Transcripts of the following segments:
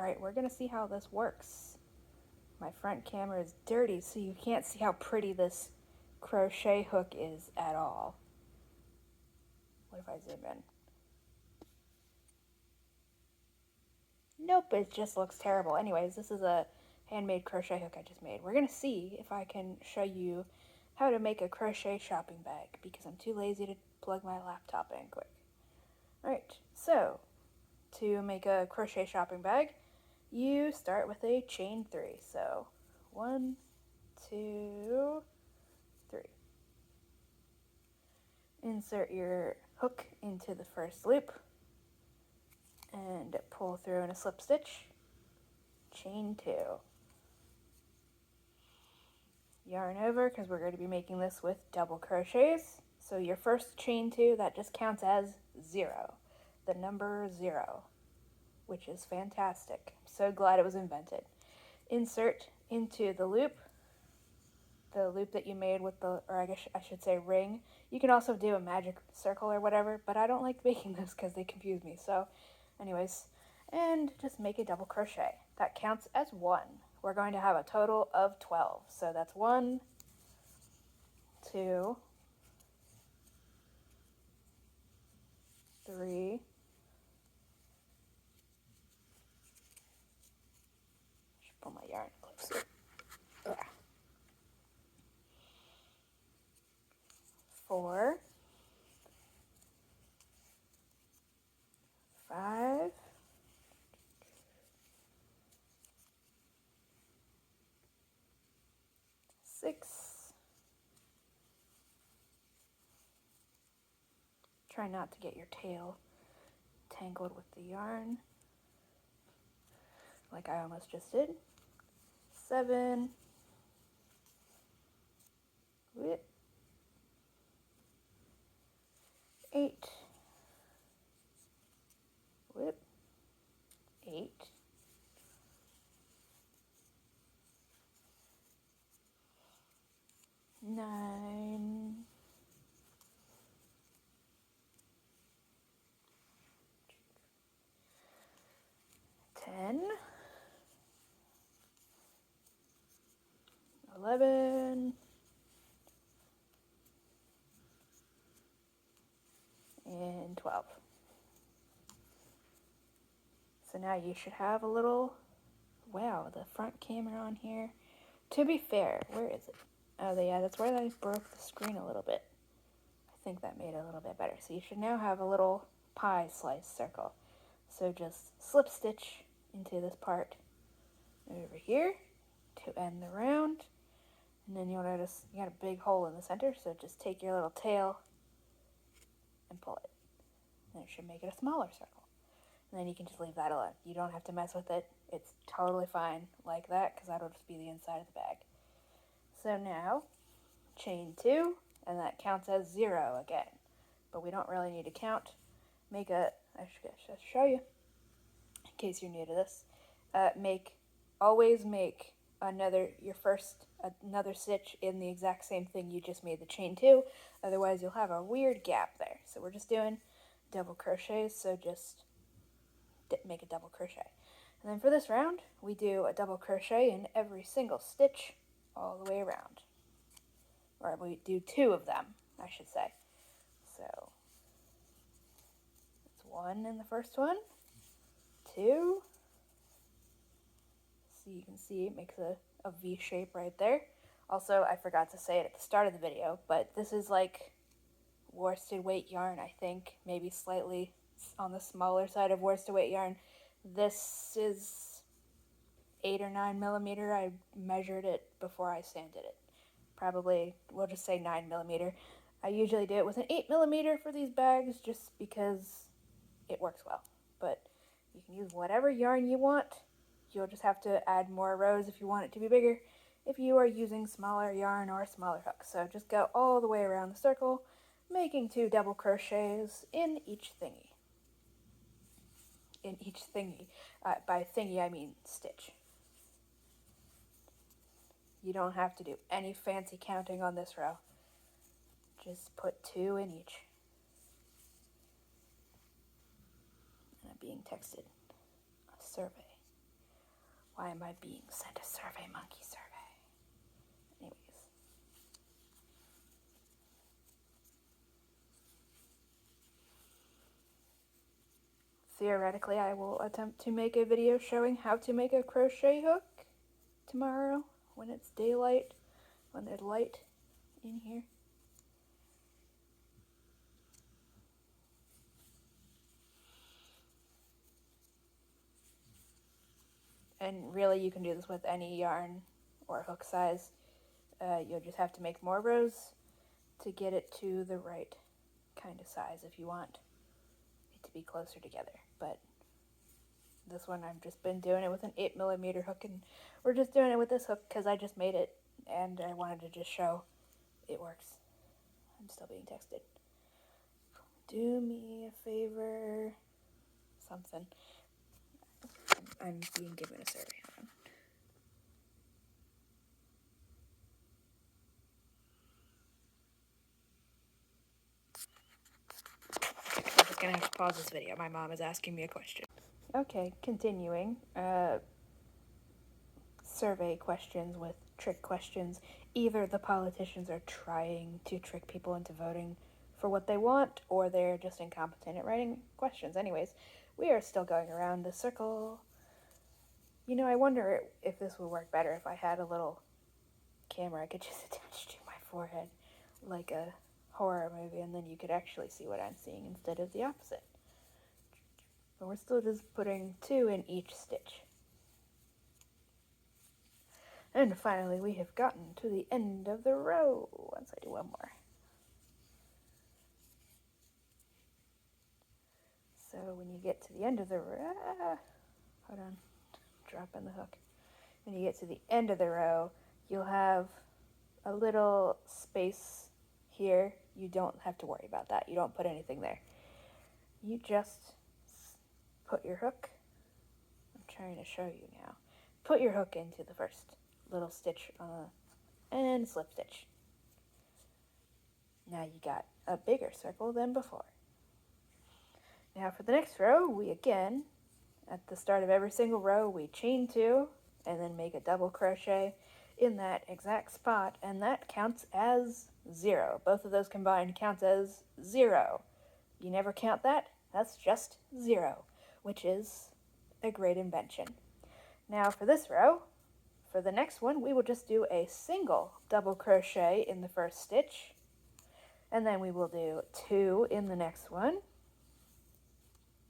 Alright, we're gonna see how this works. My front camera is dirty, so you can't see how pretty this crochet hook is at all. What if I zoom in? Nope, it just looks terrible. Anyways, this is a handmade crochet hook I just made. We're gonna see if I can show you how to make a crochet shopping bag because I'm too lazy to plug my laptop in quick. Alright, so to make a crochet shopping bag, you start with a chain 3. So 1, 2, 3. Insert your hook into the first loop and pull through in a slip stitch. Chain 2. Yarn over because we're going to be making this with double crochets. So your first chain 2, that just counts as 0, the number 0, which is fantastic. I'm so glad it was invented. Insert into the loop that you made with the, or I guess I should say ring. You can also do a magic circle or whatever, but I don't like making those because they confuse me. So anyways, and just make a double crochet. That counts as 1. We're going to have a total of 12. So that's 1, 2, 3, pull my yarn closer. 4, 5, 6. Try not to get your tail tangled with the yarn, like I almost just did. 7, 8, 8, 9, 10, 11, and 12. So now you should have a little, wow, the front camera on here. To be fair, where is it? Oh, yeah, that's where I broke the screen a little bit. I think that made it a little bit better. So you should now have a little pie slice circle. So just slip stitch into this part over here to end the round. And then you'll notice you got a big hole in the center, so just take your little tail and pull it. And it should make it a smaller circle. And then you can just leave that alone. You don't have to mess with it. It's totally fine like that because that'll just be the inside of the bag. So now, chain 2, and that counts as 0 again. But we don't really need to count. I should show you, in case you're new to this. Always make another stitch in the exact same thing you just made the chain 2. Otherwise, you'll have a weird gap there. So we're just doing double crochets, so just make a double crochet. And then for this round, we do a double crochet in every single stitch all the way around. Or we do 2 of them, I should say. So it's 1 in the first one, 2. So you can see it makes a V shape right there. Also, I forgot to say it at the start of the video, but this is like worsted weight yarn, I think. Maybe slightly on the smaller side of worsted weight yarn. This is 8 or 9 millimeter. I measured it before I sanded it. Probably, we'll just say 9 millimeter. I usually do it with an 8 millimeter for these bags just because it works well. But you can use whatever yarn you want. You'll just have to add more rows if you want it to be bigger if you are using smaller yarn or smaller hooks. So just go all the way around the circle, making 2 double crochets in each thingy. By thingy I mean stitch. You don't have to do any fancy counting on this row. Just put 2 in each. And I'm being texted a survey. Why am I being sent a survey monkey survey? Anyways. Theoretically, I will attempt to make a video showing how to make a crochet hook tomorrow when it's daylight, when there's light in here. And really, you can do this with any yarn or hook size. You'll just have to make more rows to get it to the right kind of size if you want it to be closer together. But this one, I've just been doing it with an 8mm hook, and we're just doing it with this hook because I just made it and I wanted to just show it works. I'm still being texted. Do me a favor. Something. I'm being given a survey. Hold on. I'm just gonna have to pause this video. My mom is asking me a question. Okay, continuing. Survey questions with trick questions. Either the politicians are trying to trick people into voting for what they want, or they're just incompetent at writing questions. Anyways, we are still going around the circle. You know, I wonder if this would work better if I had a little camera I could just attach to my forehead like a horror movie, and then you could actually see what I'm seeing instead of the opposite. But we're still just putting 2 in each stitch. And finally, we have gotten to the end of the row. Once I do one more. So when you get to the end of the row, hold on, dropping the hook. When you get to the end of the row, you'll have a little space here. You don't have to worry about that. You don't put anything there. You just put your hook. I'm trying to show you now. Put your hook into the first little stitch and slip stitch. Now you got a bigger circle than before. Now for the next row, we again, at the start of every single row, we chain 2 and then make a double crochet in that exact spot, and that counts as 0. Both of those combined counts as 0. You never count that, that's just 0, which is a great invention. Now for this row, for the next one, we will just do a single double crochet in the first stitch, and then we will do 2 in the next one.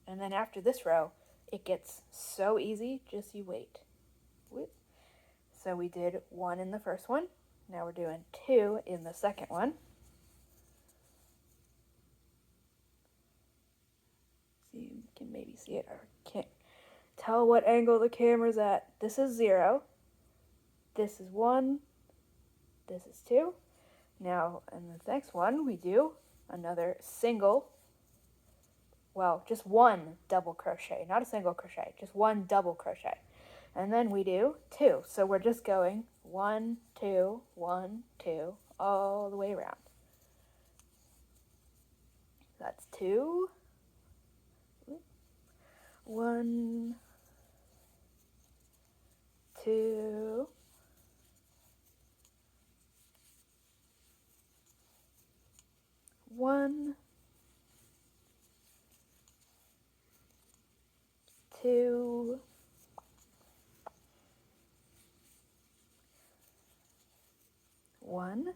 And then after this row, it gets so easy, just you wait. So we did 1 in the first one. Now we're doing 2 in the second one. So you can maybe see it, or can't tell what angle the camera's at. This is 0. This is 1. This is 2. Now in the next one, we do another single. Well, just 1 double crochet, not a single crochet, just 1 double crochet. And then we do 2. So we're just going 1, 2, 1, 2, all the way around. That's 2, 1, 2, 1, 2, 1,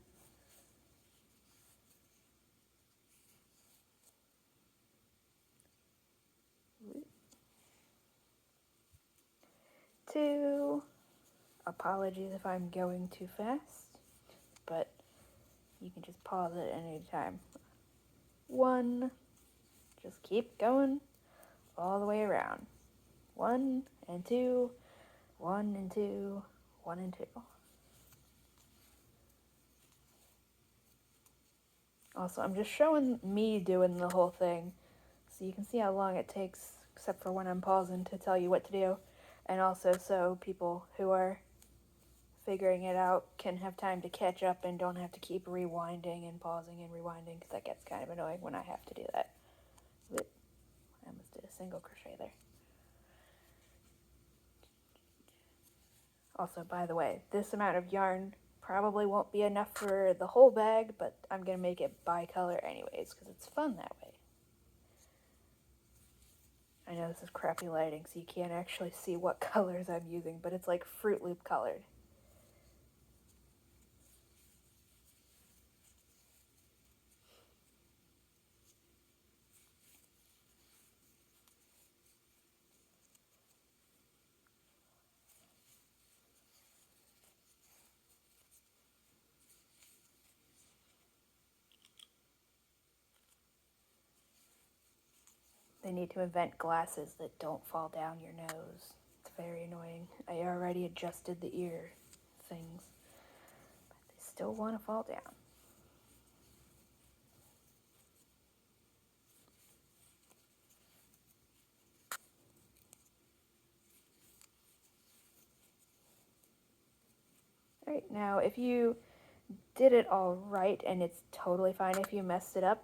2. Apologies if I'm going too fast, but you can just pause it at any time. 1, just keep going all the way around. 1 and 2, 1 and 2, 1 and 2. Also, I'm just showing me doing the whole thing, so you can see how long it takes, except for when I'm pausing to tell you what to do, and also so people who are figuring it out can have time to catch up and don't have to keep rewinding and pausing and rewinding, because that gets kind of annoying when I have to do that. I almost did a single crochet there. Also, by the way, this amount of yarn probably won't be enough for the whole bag, but I'm going to make it bi-color anyways because it's fun that way. I know this is crappy lighting, so you can't actually see what colors I'm using, but it's like Fruit Loop colored. They need to invent glasses that don't fall down your nose. It's very annoying. I already adjusted the ear things, but they still want to fall down. Alright, now if you did it all right, and it's totally fine if you messed it up,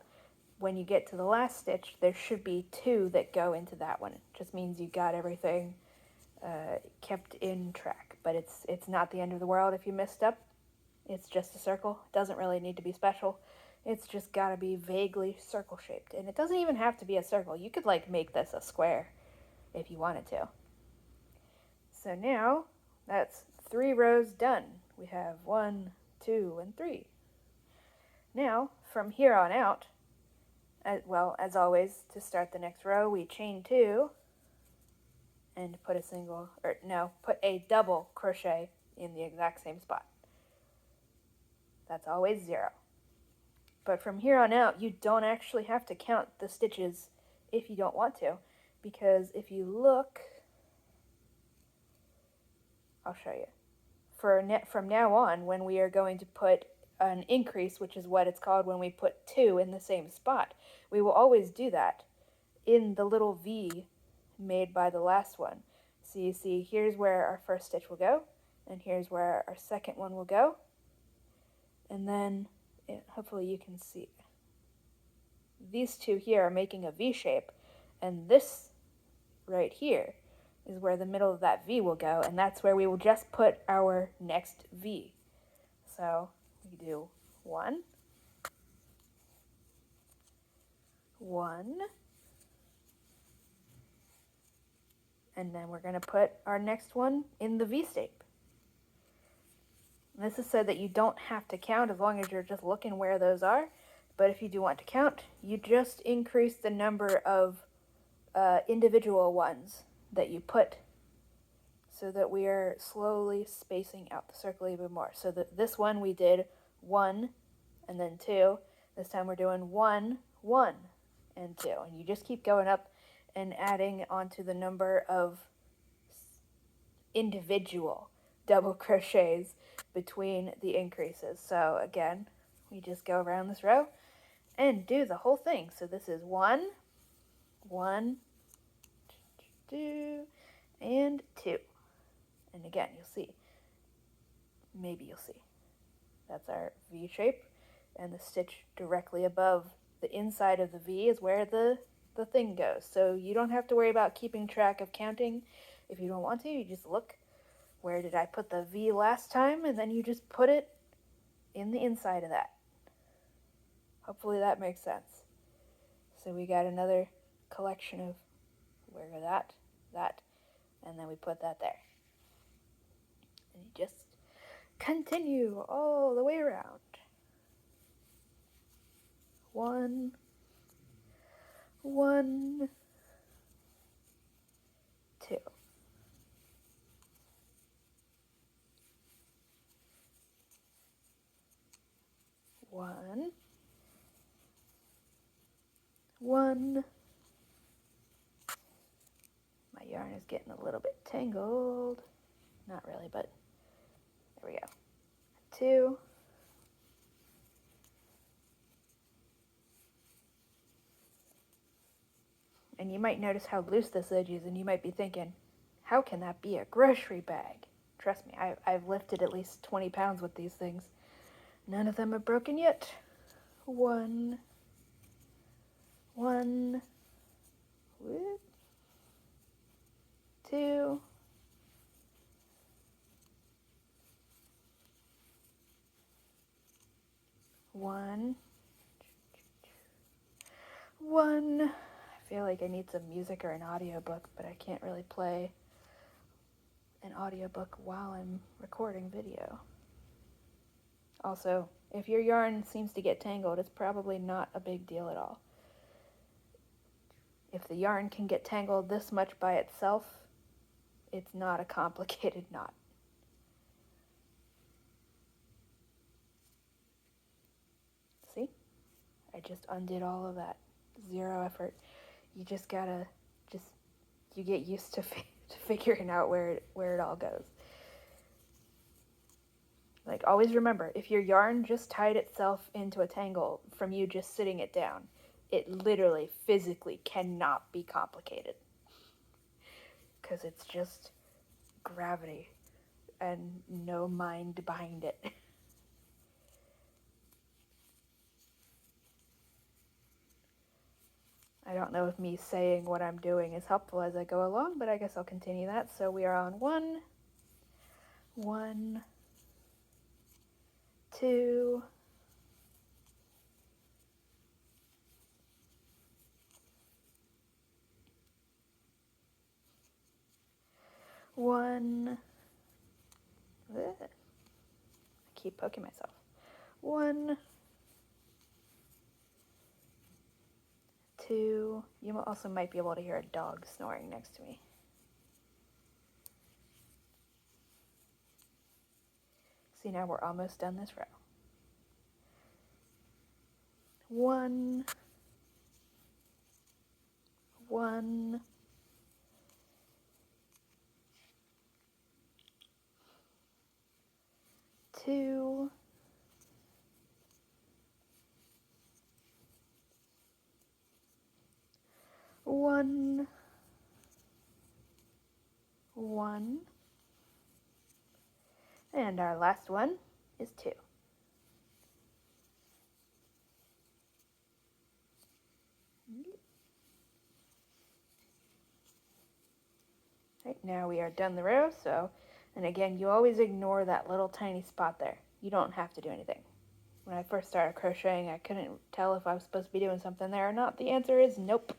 when you get to the last stitch, there should be 2 that go into that one. It just means you got everything kept in track, but it's not the end of the world if you messed up. It's just a circle. It doesn't really need to be special. It's just gotta be vaguely circle shaped, and it doesn't even have to be a circle. You could like make this a square if you wanted to. So now that's 3 rows done. We have 1, 2, and 3. Now from here on out, as always, to start the next row, we chain 2 and put put a double crochet in the exact same spot. That's always 0. But from here on out, you don't actually have to count the stitches if you don't want to, because if you look, I'll show you. From now on, when we are going to put an increase, which is what it's called when we put 2 in the same spot, we will always do that in the little V made by the last one. So you see, here's where our first stitch will go, and here's where our second one will go, and then hopefully you can see these 2 here are making a V shape, and this right here is where the middle of that V will go, and that's where we will just put our next V. So we do 1, 1, and then we're going to put our next one in the V shape. This is so that you don't have to count as long as you're just looking where those are. But if you do want to count, you just increase the number of individual ones that you put so that we are slowly spacing out the circle even more. So this one we did 1 and then 2. This time we're doing 1, 1, and 2. And you just keep going up and adding onto the number of individual double crochets between the increases. So again, we just go around this row and do the whole thing. So this is 1, 1, 2, and 2. And again, you'll see. Maybe you'll see. That's our V shape, and the stitch directly above the inside of the V is where the thing goes. So you don't have to worry about keeping track of counting. If you don't want to, you just look, where did I put the V last time, and then you just put it in the inside of that. Hopefully that makes sense. So we got another collection of where that, and then we put that there. And you just continue all the way around. 1, 1, 2. 1, 1. My yarn is getting a little bit tangled. Not really, but there we go. 2. And you might notice how loose this edge is, and you might be thinking, how can that be a grocery bag? Trust me, I've lifted at least 20 pounds with these things. None of them are broken yet. 1, 1, 2, 1, 1. I feel like I need some music or an audiobook, but I can't really play an audiobook while I'm recording video. Also, if your yarn seems to get tangled, it's probably not a big deal at all. If the yarn can get tangled this much by itself, it's not a complicated knot. See? I just undid all of that. 0 effort. You just gotta, you get used to figuring out where it all goes. Like, always remember, if your yarn just tied itself into a tangle from you just sitting it down, it literally, physically cannot be complicated. Because it's just gravity and no mind behind it. I don't know if me saying what I'm doing is helpful as I go along, but I guess I'll continue that. So we are on 1, 1, 2, 1. I keep poking myself. 1, 2. You also might be able to hear a dog snoring next to me. See, now we're almost done this row. 1, 1, 2, 1, 1, and our last one is 2. Right, now we are done the row, and again, you always ignore that little tiny spot there. You don't have to do anything. When I first started crocheting, I couldn't tell if I was supposed to be doing something there or not. The answer is nope.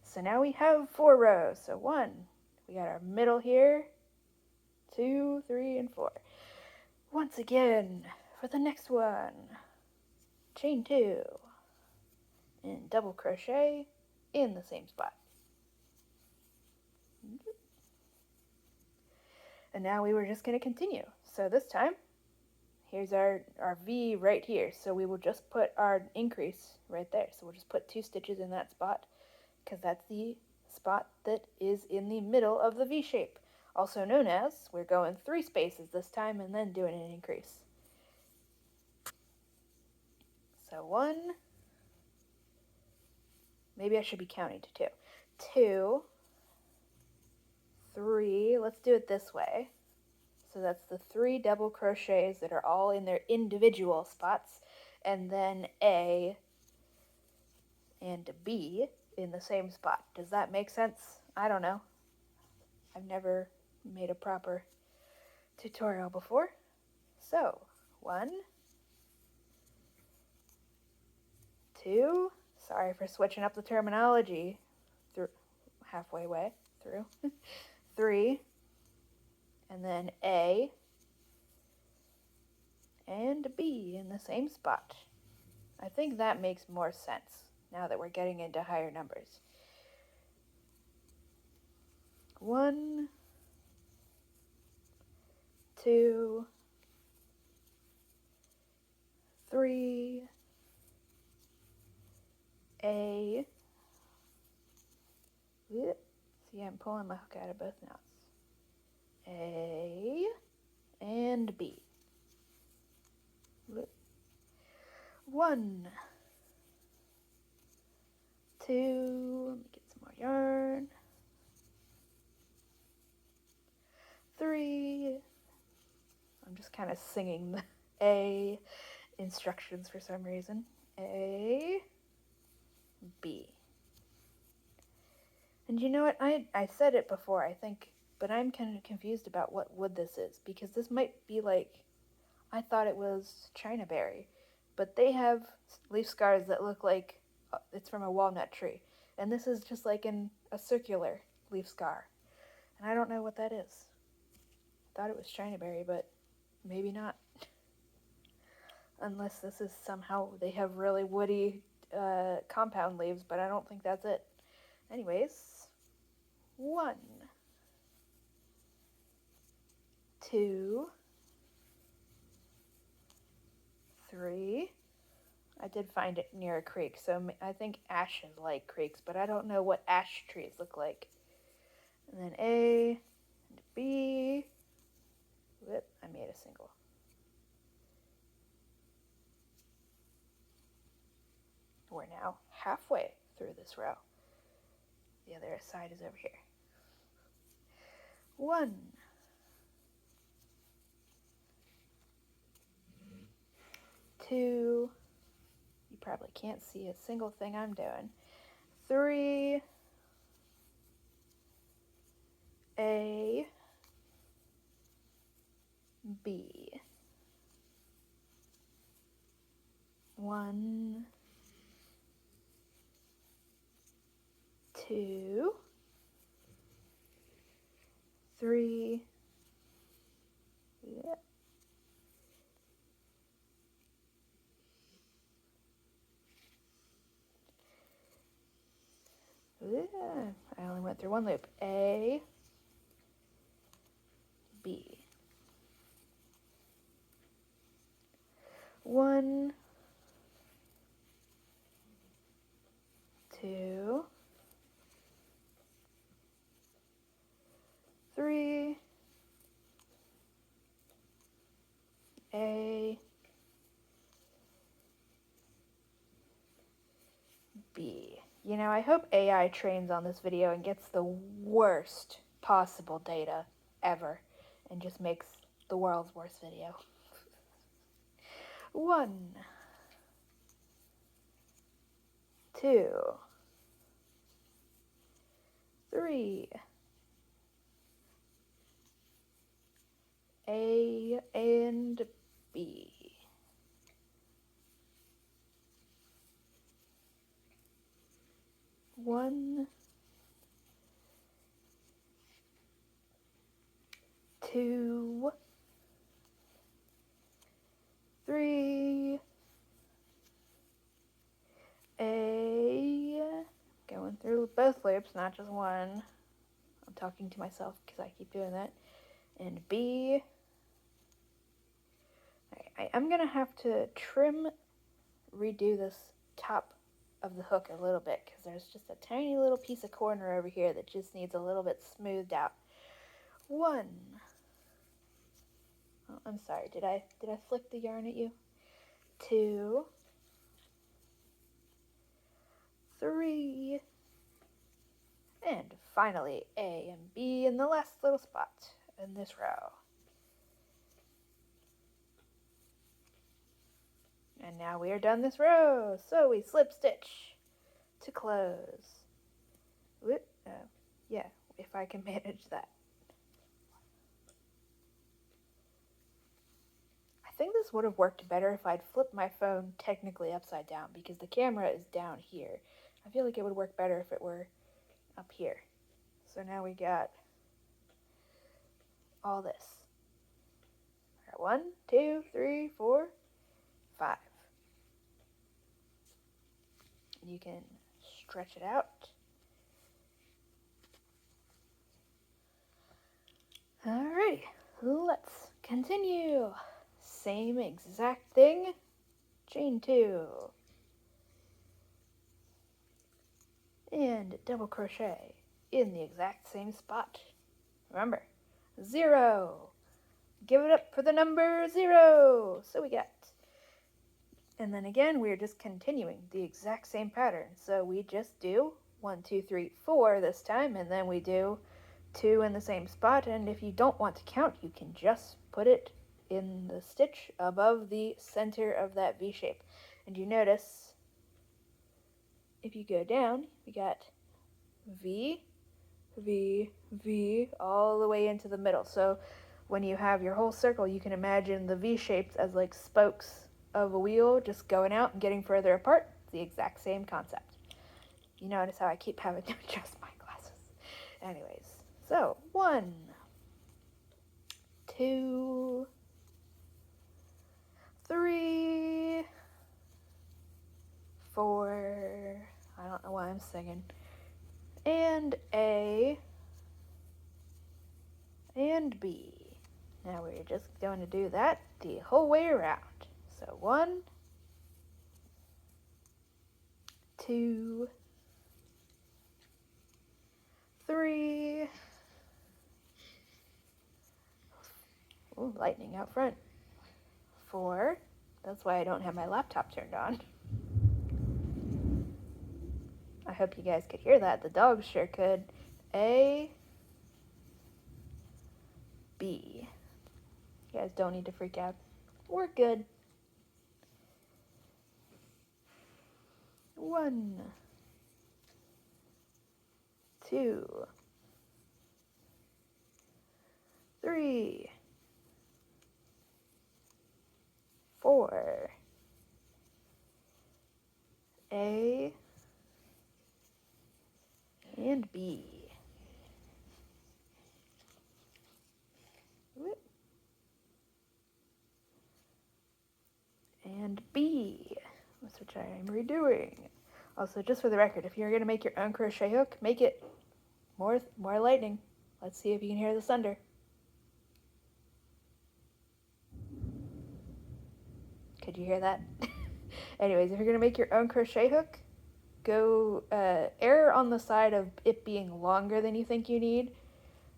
So now we have 4 rows. So 1, we got our middle here, 2, 3, and 4. Once again, for the next one, chain 2, and double crochet in the same spot. And now we were just going to continue. So this time, here's our V right here. So we will just put our increase right there. So we'll just put 2 stitches in that spot because that's the spot that is in the middle of the V shape. Also known as, we're going 3 spaces this time and then doing an increase. So 1, maybe I should be counting to 2. 2, 3, let's do it this way. So that's the 3 double crochets that are all in their individual spots, and then A and B in the same spot. Does that make sense? I don't know. I've never made a proper tutorial before. So 1, 2, sorry for switching up the terminology through halfway way through. 3, and then A and B in the same spot. I think that makes more sense now that we're getting into higher numbers. 1, 2, 3, A. See, I'm pulling my hook out of both knots. A and B. 1, 2, let me get some more yarn. 3, I'm just kind of singing the A instructions for some reason. A, B. And you know what, I said it before, I think, but I'm kind of confused about what wood this is, because this might be like, I thought it was China berry, but they have leaf scars that look like it's from a walnut tree. And this is just like a circular leaf scar. And I don't know what that is. I thought it was Chinaberry, but maybe not. Unless this is somehow they have really woody compound leaves, but I don't think that's it. Anyways, 1, 2, 3. I did find it near a creek, so I think ashes like creeks, but I don't know what ash trees look like. And then A and B. Whoop, I made a single. We're now halfway through this row. The other side is over here. 1, 2. You probably can't see a single thing I'm doing. 3. A. B. 1, 2, 3. Yeah. I only went through one loop. A, B. 1, 2, 3. A, B. You know, I hope AI trains on this video and gets the worst possible data ever and just makes the world's worst video. 1, 2, 3. A and B. 1, 2, 3. A. Going through both loops, not just one. I'm talking to myself because I keep doing that. And B. I'm going to have to redo this top of the hook a little bit because there's just a tiny little piece of corner over here that just needs a little bit smoothed out. 1. Oh, I'm sorry. Did I flick the yarn at you? 2, 3, and finally A and B in the last little spot in this row. And now we are done this row. So we slip stitch to close. Yeah, if I can manage that. I think this would have worked better if I'd flipped my phone technically upside down because the camera is down here. I feel like it would work better if it were up here. So now we got all this. All right, 1, 2, 3, 4, 5. You can stretch it out. Alrighty, let's continue. Same exact thing, chain 2. And double crochet in the exact same spot. Remember, 0. Give it up for the number 0. So we got. And then again, we're just continuing the exact same pattern. So we just do 1, 2, 3, 4 this time, and then we do 2 in the same spot. And if you don't want to count, you can just put it in the stitch above the center of that V shape. And you notice, if you go down, we got V, V, V, all the way into the middle. So when you have your whole circle, you can imagine the V shapes as like spokes of a wheel just going out and getting further apart. It's the exact same concept. You notice how I keep having to adjust my glasses. Anyways, so 1, 2, 3, 4, I don't know why I'm singing, and A, and B. Now we're just going to do that the whole way around. So 1, 2, 3, ooh, lightning out front, 4, that's why I don't have my laptop turned on. I hope you guys could hear that. The dogs sure could. A, B. You guys don't need to freak out. We're good. 1, 2, 3, 4, A, and B. And B. That's what I am redoing. Also, just for the record, if you're going to make your own crochet hook, make it more lightning. Let's see if you can hear the thunder. Could you hear that? Anyways, if you're going to make your own crochet hook, go err on the side of it being longer than you think you need.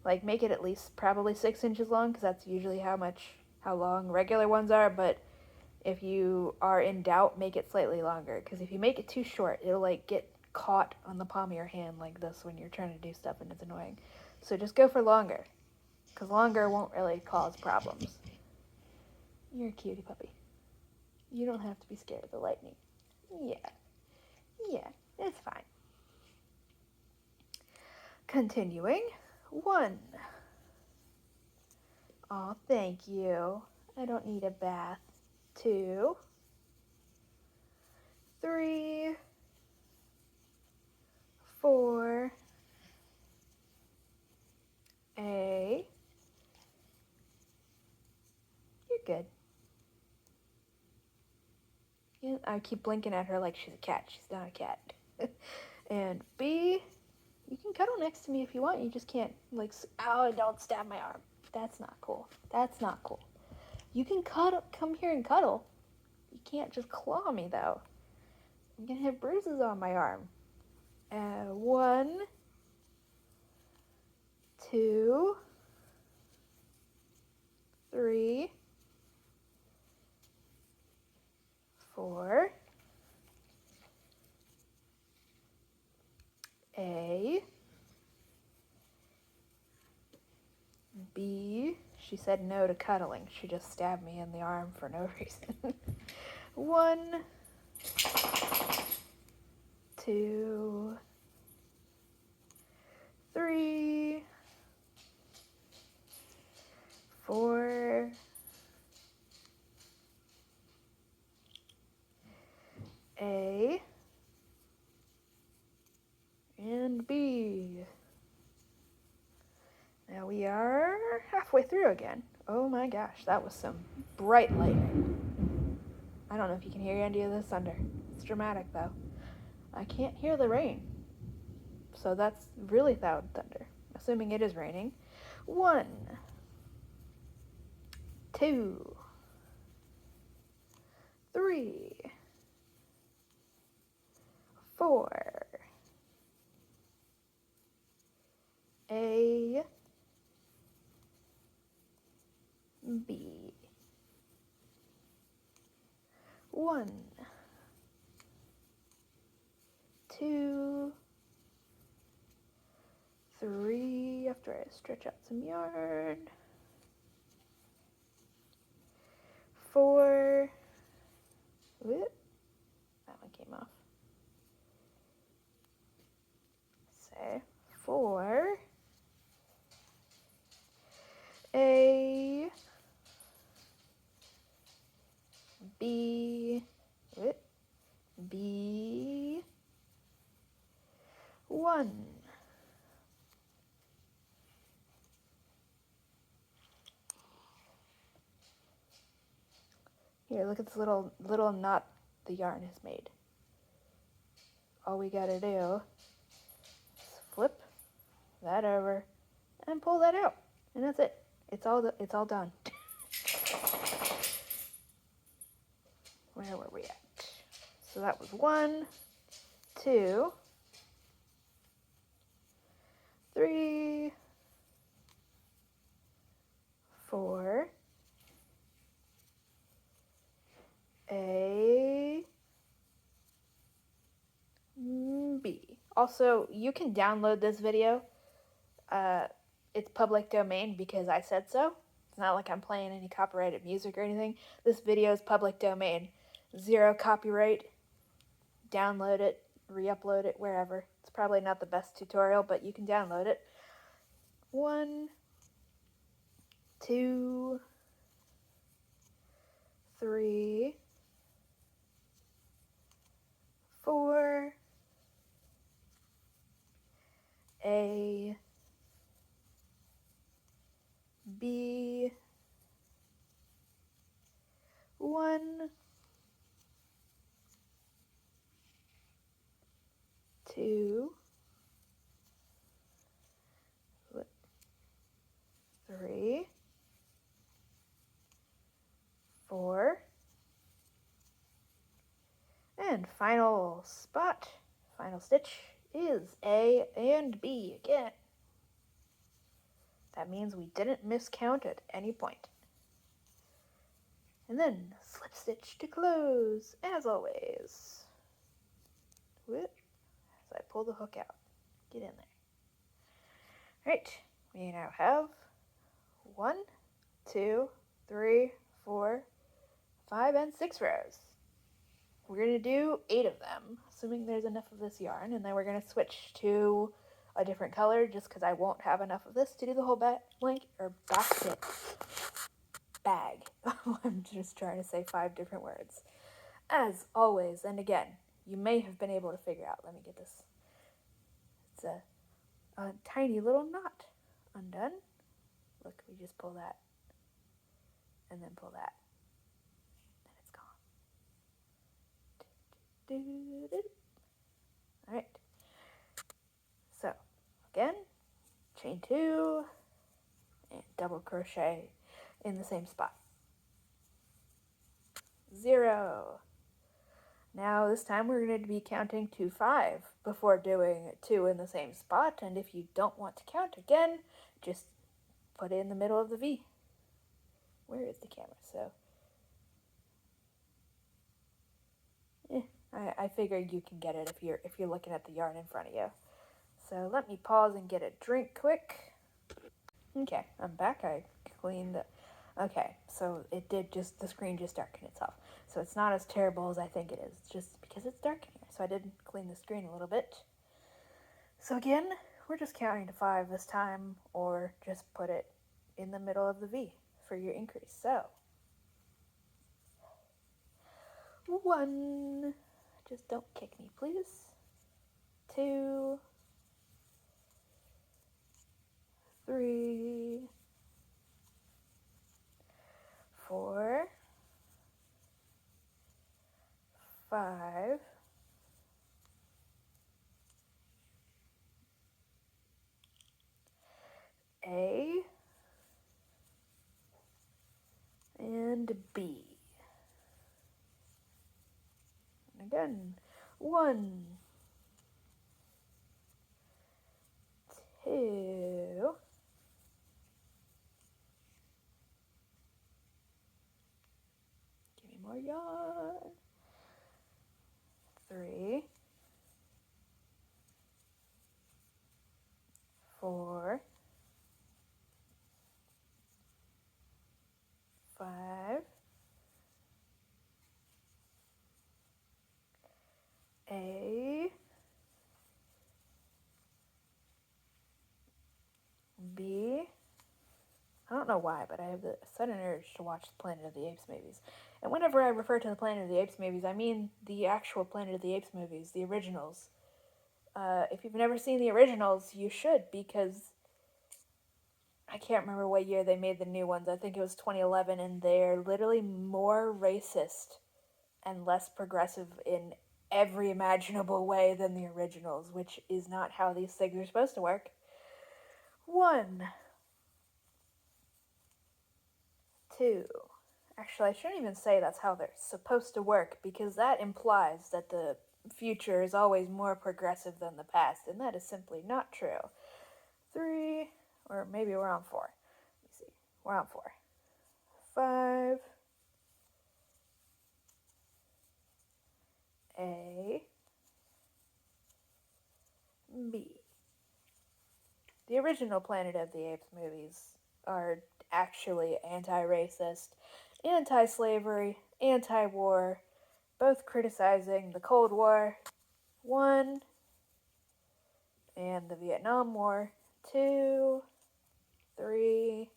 Like, make it at least probably 6 inches long, because that's usually how long regular ones are, but if you are in doubt, make it slightly longer, because if you make it too short, it'll like get caught on the palm of your hand like this when you're trying to do stuff and it's annoying. So just go for longer, because longer won't really cause problems. You're a cutie puppy. You don't have to be scared of the lightning. Yeah, it's fine. Continuing. 1. Aw, thank you. I don't need a bath. 2, 3, 4, A. You're good. Yeah, I keep blinking at her like she's a cat. She's not a cat. And B, you can cuddle next to me if you want. You just can't, like, ow, don't stab my arm. That's not cool. That's not cool. You can come here and cuddle. You can't just claw me, though. I'm going to have bruises on my arm. 1, 2, 3, 4, A, B. She said no to cuddling. She just stabbed me in the arm for no reason. 1, 2, 3, 4, A, and B. Now we are halfway through again. Oh my gosh, that was some bright lightning. I don't know if you can hear any of the thunder. It's dramatic though. I can't hear the rain. So that's really loud thunder, assuming it is raining. 1, 2, 3, 4, A, B. 1, 2, 3, after I stretch out some yarn. 4, whoop, that one came off. Say 4, A, B, Here, look at this little knot the yarn has made. All we gotta do is flip that over and pull that out, and that's it. It's all done. Where were we at? So that was 1, 2, 3, 4, A, B. Also, you can download this video. It's public domain because I said so. It's not like I'm playing any copyrighted music or anything. This video is public domain. 0 copyright. Download it, re-upload it, wherever. It's probably not the best tutorial, but you can download it. 1, 2, 3, 4, A, B, 1, 2, 3, 4, and final spot, final stitch is A and B again. That means we didn't miscount at any point. And then slip stitch to close, as always. As I pull the hook out. Get in there. Right, we now have 1, 2, 3, 4, 5, and 6 rows. We're going to do 8 of them, assuming there's enough of this yarn, and then we're going to switch to a different color just because I won't have enough of this to do the whole basket. Bag. I'm just trying to say 5 different words. As always, and again, you may have been able to figure out, let me get this. It's a tiny little knot undone. Look, we just pull that and then pull that. And it's gone. Alright. So, again, chain 2 and double crochet in the same spot. 0. Now this time we're going to be counting to 5 before doing 2 in the same spot, and if you don't want to count again, just put it in the middle of the V. Where is the camera? So, I figured you can get it if you're looking at the yarn in front of you. So let me pause and get a drink quick. Okay, I'm back. I cleaned it. Okay, so it did the screen just darkened itself. So it's not as terrible as I think it is, just because it's dark in here. So I did clean the screen a little bit. So again, we're just counting to 5 this time, or just put it in the middle of the V for your increase. So, 1, just don't kick me, please. 2, 3, 4, 5, 8, and B. And again, 1, 2, give me more yarn, 3, 4, 5, A, B. I don't know why, but I have the sudden urge to watch the Planet of the Apes movies. And whenever I refer to the Planet of the Apes movies, I mean the actual Planet of the Apes movies, the originals. If you've never seen the originals, you should, because I can't remember what year they made the new ones. I think it was 2011, and they're literally more racist and less progressive in every imaginable way than the originals, which is not how these things are supposed to work. 1, 2. Actually, I shouldn't even say that's how they're supposed to work, because that implies that the future is always more progressive than the past, and that is simply not true. 3, or maybe we're on 4. Let me see. We're on 4. 5, A, B. The original Planet of the Apes movies are actually anti-racist, anti-slavery, anti-war, both criticizing the Cold War, 1, and the Vietnam War, 2, 3,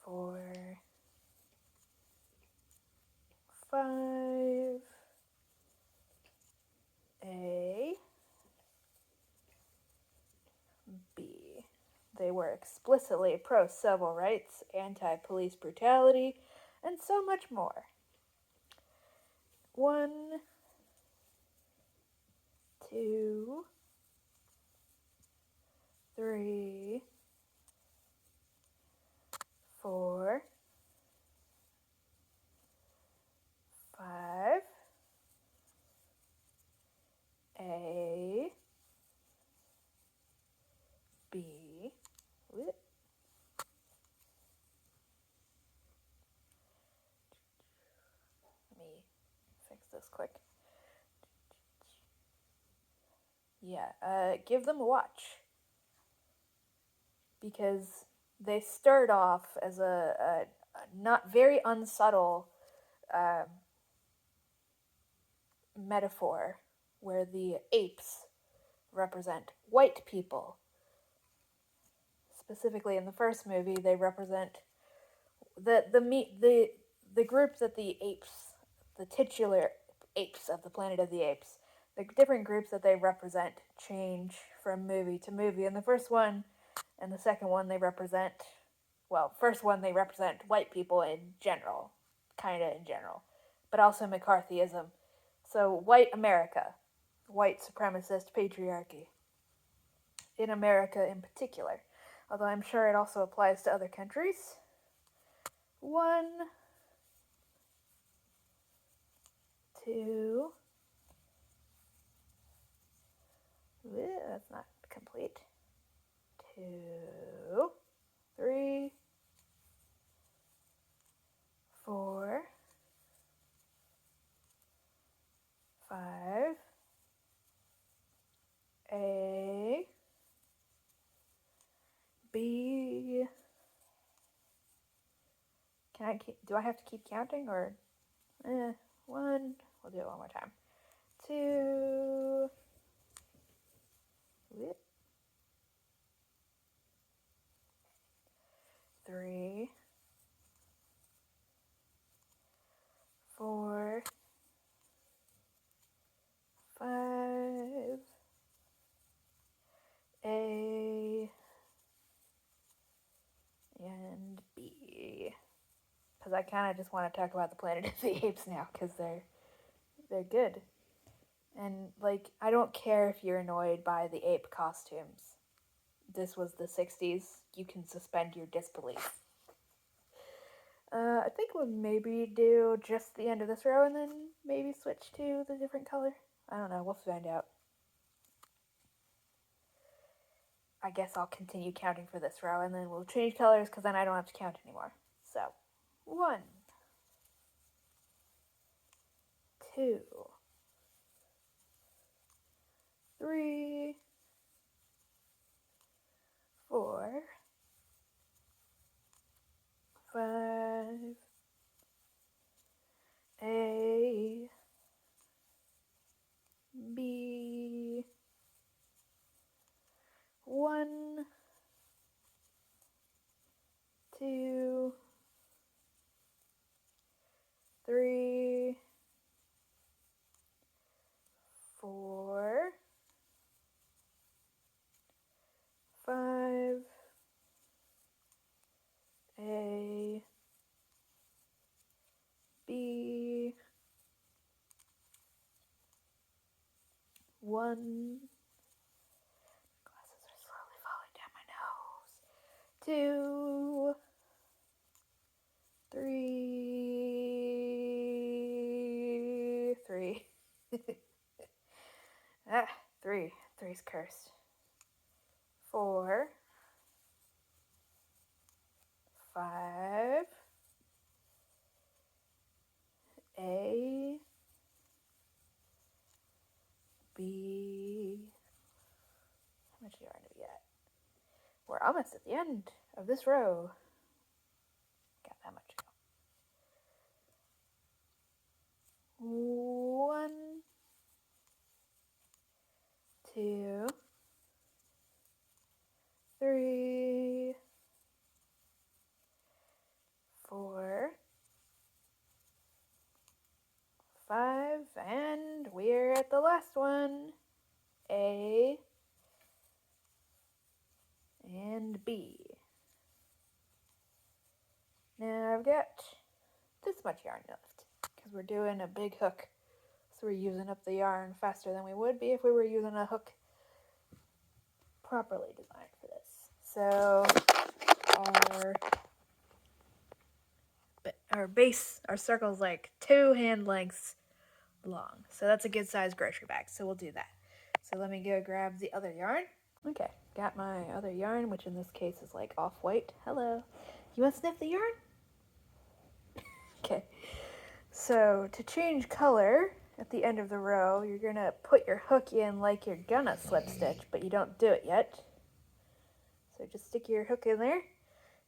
4, 5, A, B. They were explicitly pro-civil rights, anti-police brutality, and so much more. 1, 2, 3, 4, 5, A, B. Let me fix this quick. Yeah, give them a watch. Because they start off as a not very unsubtle metaphor where the apes represent white people. Specifically, in the first movie, they represent the group that the apes, the titular apes of the Planet of the Apes, the different groups that they represent change from movie to movie. In the first one and the second one, they represent, well, first one they represent white people in general, kind of in general, but also McCarthyism. So white America, white supremacist patriarchy, in America in particular, although I'm sure it also applies to other countries. 1, 2, that's not complete. 2, 3, 4, 5, A, B. Do I have to keep counting, or 1? We'll do it one more time. 2, 3, 4, 5, A, and B. Because I kind of just want to talk about the Planet of the Apes now, because they're good. And, like, I don't care if you're annoyed by the ape costumes. This was the 60s. You can suspend your disbelief. I think we'll maybe do just the end of this row and then maybe switch to the different color. I don't know. We'll find out. I guess I'll continue counting for this row and then we'll change colors because then I don't have to count anymore. So, 1, 2, 3, 4, 5, A, B, 1, 2, 3, 4, 5, 1. Glasses are slowly falling down my nose. 2, 3, 3. Ah, 3. 3's cursed. 4, 5, A, B. How much yarn do we get? We're almost at the end of this row. Got that much to go. 1, 2, 3, 4, 5, and we're at the last one. A and B. Now I've got this much yarn left because we're doing a big hook, so we're using up the yarn faster than we would be if we were using a hook properly designed for this. So our circle's like 2 hand lengths long, so that's a good size grocery bag, so we'll do that. So let me go grab the other yarn. Okay, got my other yarn, which in this case is like off-white. Hello. You want to sniff the yarn? Okay. So to change color at the end of the row, you're going to put your hook in like you're gonna slip stitch, but you don't do it yet. So just stick your hook in there,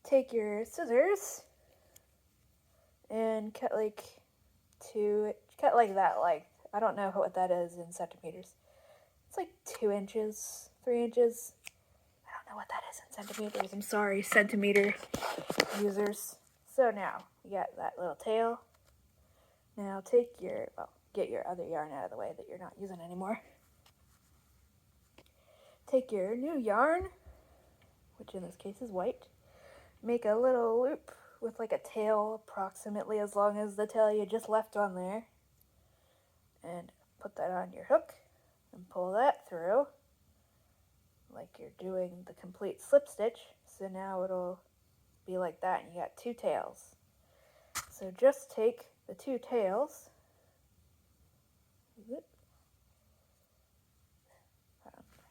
take your scissors, and cut like that length. I don't know what that is in centimeters. It's like 2 inches, 3 inches. I don't know what that is in centimeters. I'm sorry, centimeter users. So now, you got that little tail. Now get your other yarn out of the way that you're not using anymore. Take your new yarn, which in this case is white. Make a little loop with like a tail approximately as long as the tail you just left on there. And put that on your hook and pull that through like you're doing the complete slip stitch. So now it'll be like that, and you got 2 tails. So just take the 2 tails, I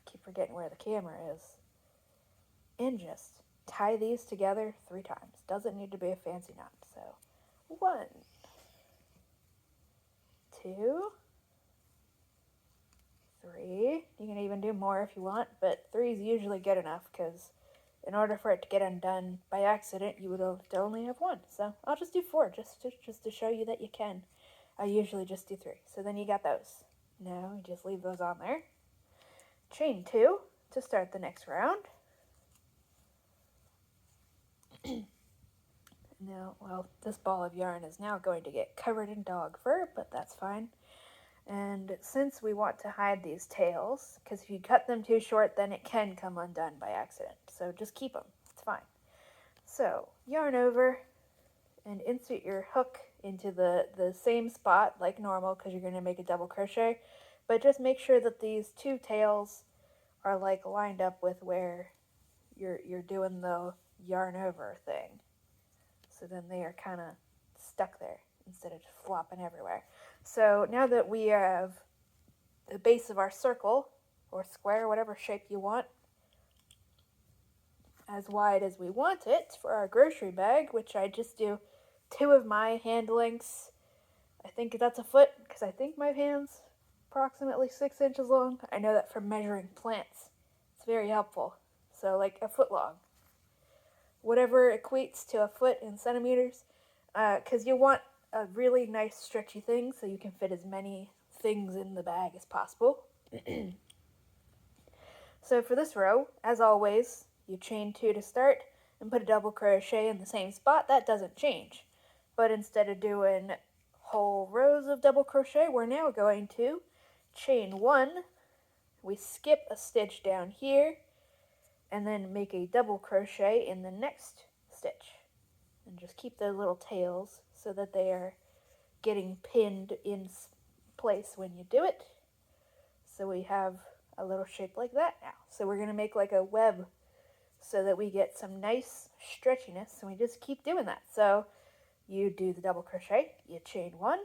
keep forgetting where the camera is, and just tie these together 3 times. Doesn't need to be a fancy knot. So 1, 2, 3. You can even do more if you want, but 3 is usually good enough because in order for it to get undone by accident, you would have to only have 1. So I'll just do 4 just to show you that you can. I usually just do 3. So then you got those. Now you just leave those on there. Chain 2 to start the next round. Now, well, this ball of yarn is now going to get covered in dog fur, but that's fine. And since we want to hide these tails, because if you cut them too short, then it can come undone by accident. So just keep them. It's fine. So yarn over and insert your hook into the same spot like normal because you're going to make a double crochet. But just make sure that these 2 tails are like lined up with where you're doing the yarn over thing. So then they are kind of stuck there instead of just flopping everywhere. So now that we have the base of our circle, or square, whatever shape you want, as wide as we want it for our grocery bag, which I just do 2 of my hand lengths. I think that's a foot, because I think my hand's approximately 6 inches long. I know that from measuring plants. It's very helpful. So like a foot long. Whatever equates to a foot in centimeters, because you want a really nice stretchy thing so you can fit as many things in the bag as possible. So for this row, as always, you chain 2 to start and put a double crochet in the same spot. That doesn't change. But instead of doing whole rows of double crochet, we're now going to chain 1. We skip a stitch down here and then make a double crochet in the next stitch. And just keep the little tails so that they are getting pinned in place when you do it. So we have a little shape like that now. So we're going to make like a web so that we get some nice stretchiness, and we just keep doing that. So you do the double crochet, you chain one,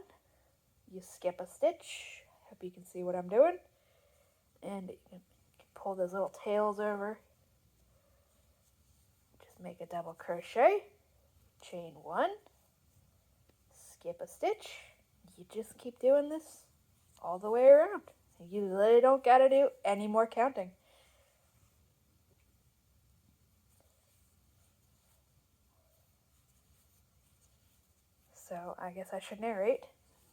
you skip a stitch. Hope you can see what I'm doing. And you can pull those little tails over. Just make a double crochet, chain one, skip a stitch. You just keep doing this all the way around. You really don't got to do any more counting. So I guess I should narrate.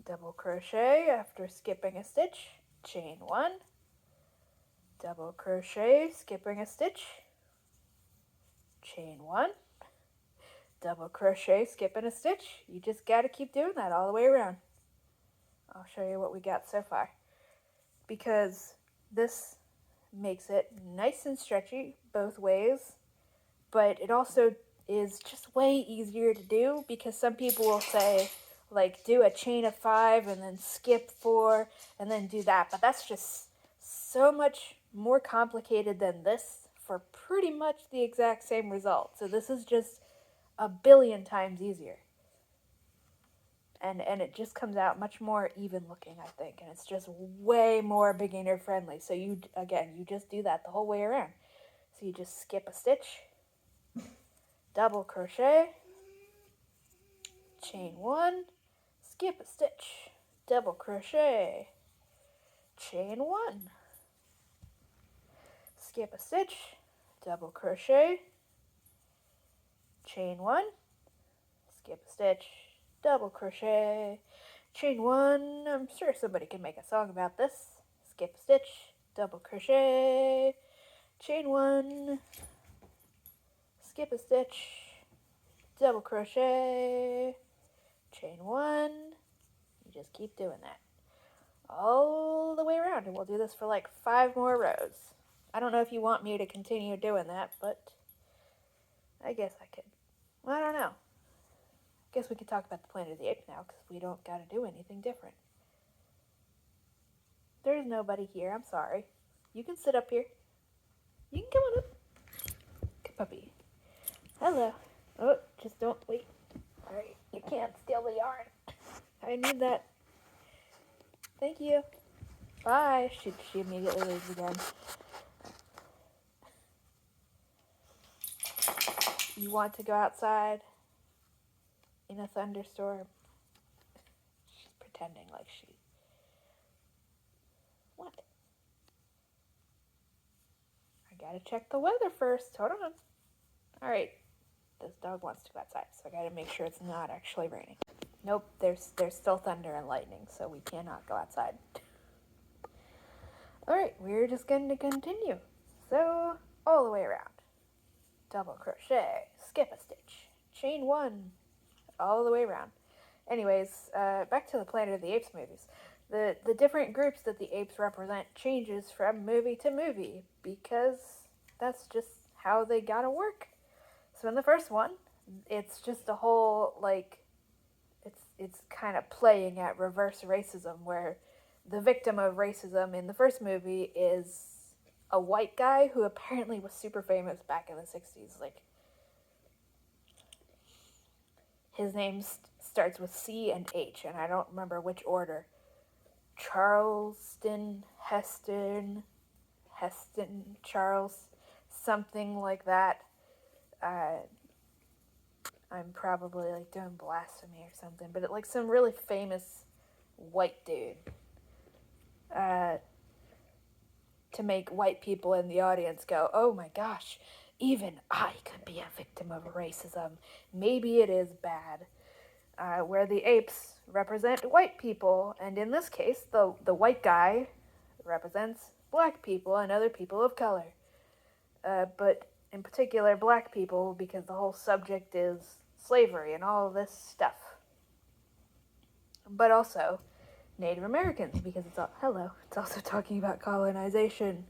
Double crochet after skipping a stitch, chain one, double crochet, skipping a stitch, chain one, double crochet, skipping a stitch. You just got to keep doing that all the way around. I'll show you what we got so far. Because this makes it nice and stretchy both ways, but it also is just way easier to do, because some people will say, like, do a chain of 5 and then skip 4 and then do that, but that's just so much more complicated than this for pretty much the exact same result. So this is just a billion times easier. And it just comes out much more even looking, I think, and it's just way more beginner friendly. So you just do that the whole way around. So you just skip a stitch, double crochet, chain one, skip a stitch, double crochet, chain one, skip a stitch, double crochet, chain one, skip a stitch, double crochet, chain one. I'm sure somebody can make a song about this. Skip a stitch, double crochet, chain one, skip a stitch, double crochet, chain one. You just keep doing that all the way around, and we'll do this for like 5 more rows. I don't know if you want me to continue doing that, but I guess I could. Well, I don't know. I guess we could talk about the Planet of the Apes now, because we don't got to do anything different. There's nobody here. I'm sorry. You can sit up here. You can come on up. Good puppy. Hello. Oh, just don't wait. Alright, you can't steal the yarn. I need that. Thank you. Bye. She immediately leaves again. You want to go outside in a thunderstorm? She's pretending like she... What? I gotta check the weather first. Hold on. Alright. This dog wants to go outside, so I gotta make sure it's not actually raining. Nope, there's still thunder and lightning, so we cannot go outside. Alright, we're just going to continue. So, all the way around. Double crochet, skip a stitch, chain one, all the way around. Anyways, back to the Planet of the Apes movies. The different groups that the apes represent changes from movie to movie, because that's just how they gotta work. So in the first one, it's just a whole, like, it's kind of playing at reverse racism, where the victim of racism in the first movie is a white guy who apparently was super famous back in the 60s. Like, his name starts with C and H, and I don't remember which order. Charleston, Heston, Charles, something like that. I'm probably like doing blasphemy or something, but like some really famous white dude. To make white people in the audience go, oh my gosh, even I could be a victim of racism. Maybe it is bad. Where the apes represent white people, and in this case, the white guy represents black people and other people of color. But in particular, black people, because the whole subject is slavery and all this stuff. But also Native Americans, because it's also talking about colonization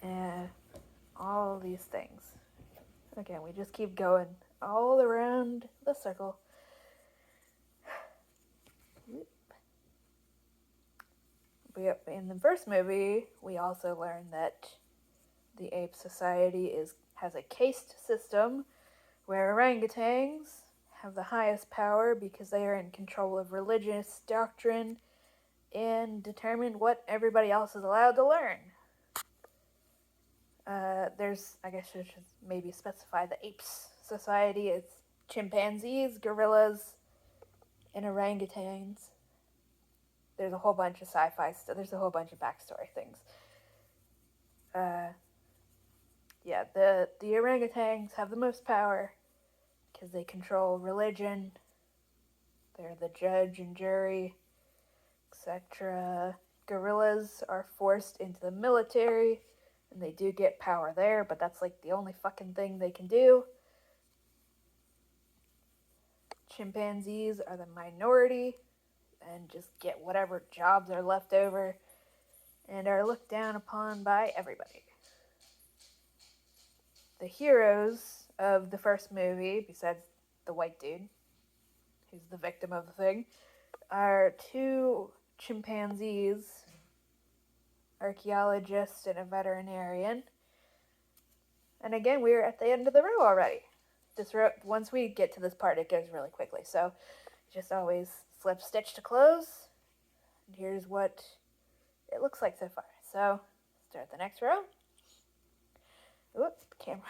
and all these things. Again, we just keep going all around the circle. In the first movie, we also learned that the ape society has a caste system where orangutans have the highest power because they are in control of religious doctrine and determine what everybody else is allowed to learn. I guess I should maybe specify the apes society. It's chimpanzees, gorillas, and orangutans. There's a whole bunch of sci-fi stuff. There's a whole bunch of backstory things. Yeah, the orangutans have the most power because they control religion. They're the judge and jury, etc. Gorillas are forced into the military, and they do get power there, but that's like the only fucking thing they can do. Chimpanzees are the minority and just get whatever jobs are left over and are looked down upon by everybody. The heroes of the first movie, besides the white dude, who's the victim of the thing, are two chimpanzees, archaeologist and a veterinarian. And again, we're at the end of the row already. This row, once we get to this part, it goes really quickly. So just always slip stitch to close. And here's what it looks like so far. So start the next row. Whoops, camera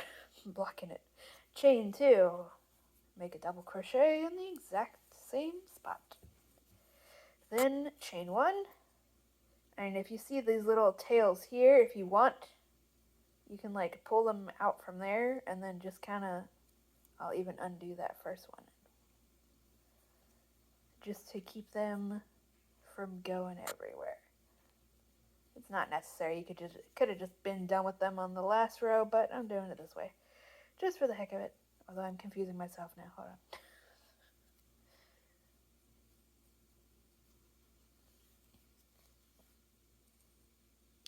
blocking it. Chain 2. Make a double crochet in the exact same spot. Then chain 1. And if you see these little tails here, if you want, you can like pull them out from there and then just kind of, I'll even undo that first one. Just to keep them from going everywhere. It's not necessary. You could have just been done with them on the last row, but I'm doing it this way. Just for the heck of it. Although I'm confusing myself now. Hold on.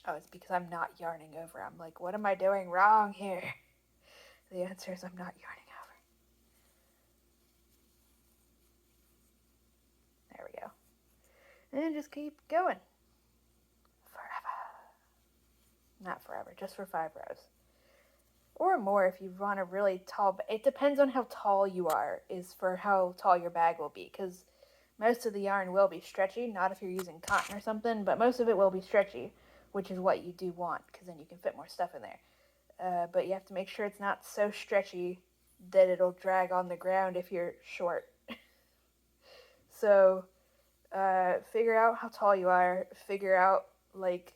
Oh, it's because I'm not yarning over. I'm like, what am I doing wrong here? The answer is I'm not yarning over. There we go. And just keep going. Forever. Not forever, just for 5 rows. Or more if you want a really tall... It depends on how tall you are, is for how tall your bag will be. Because most of the yarn will be stretchy. Not if you're using cotton or something, but most of it will be stretchy, which is what you do want, because then you can fit more stuff in there. But you have to make sure it's not so stretchy that it'll drag on the ground if you're short. So, figure out how tall you are. Figure out, like,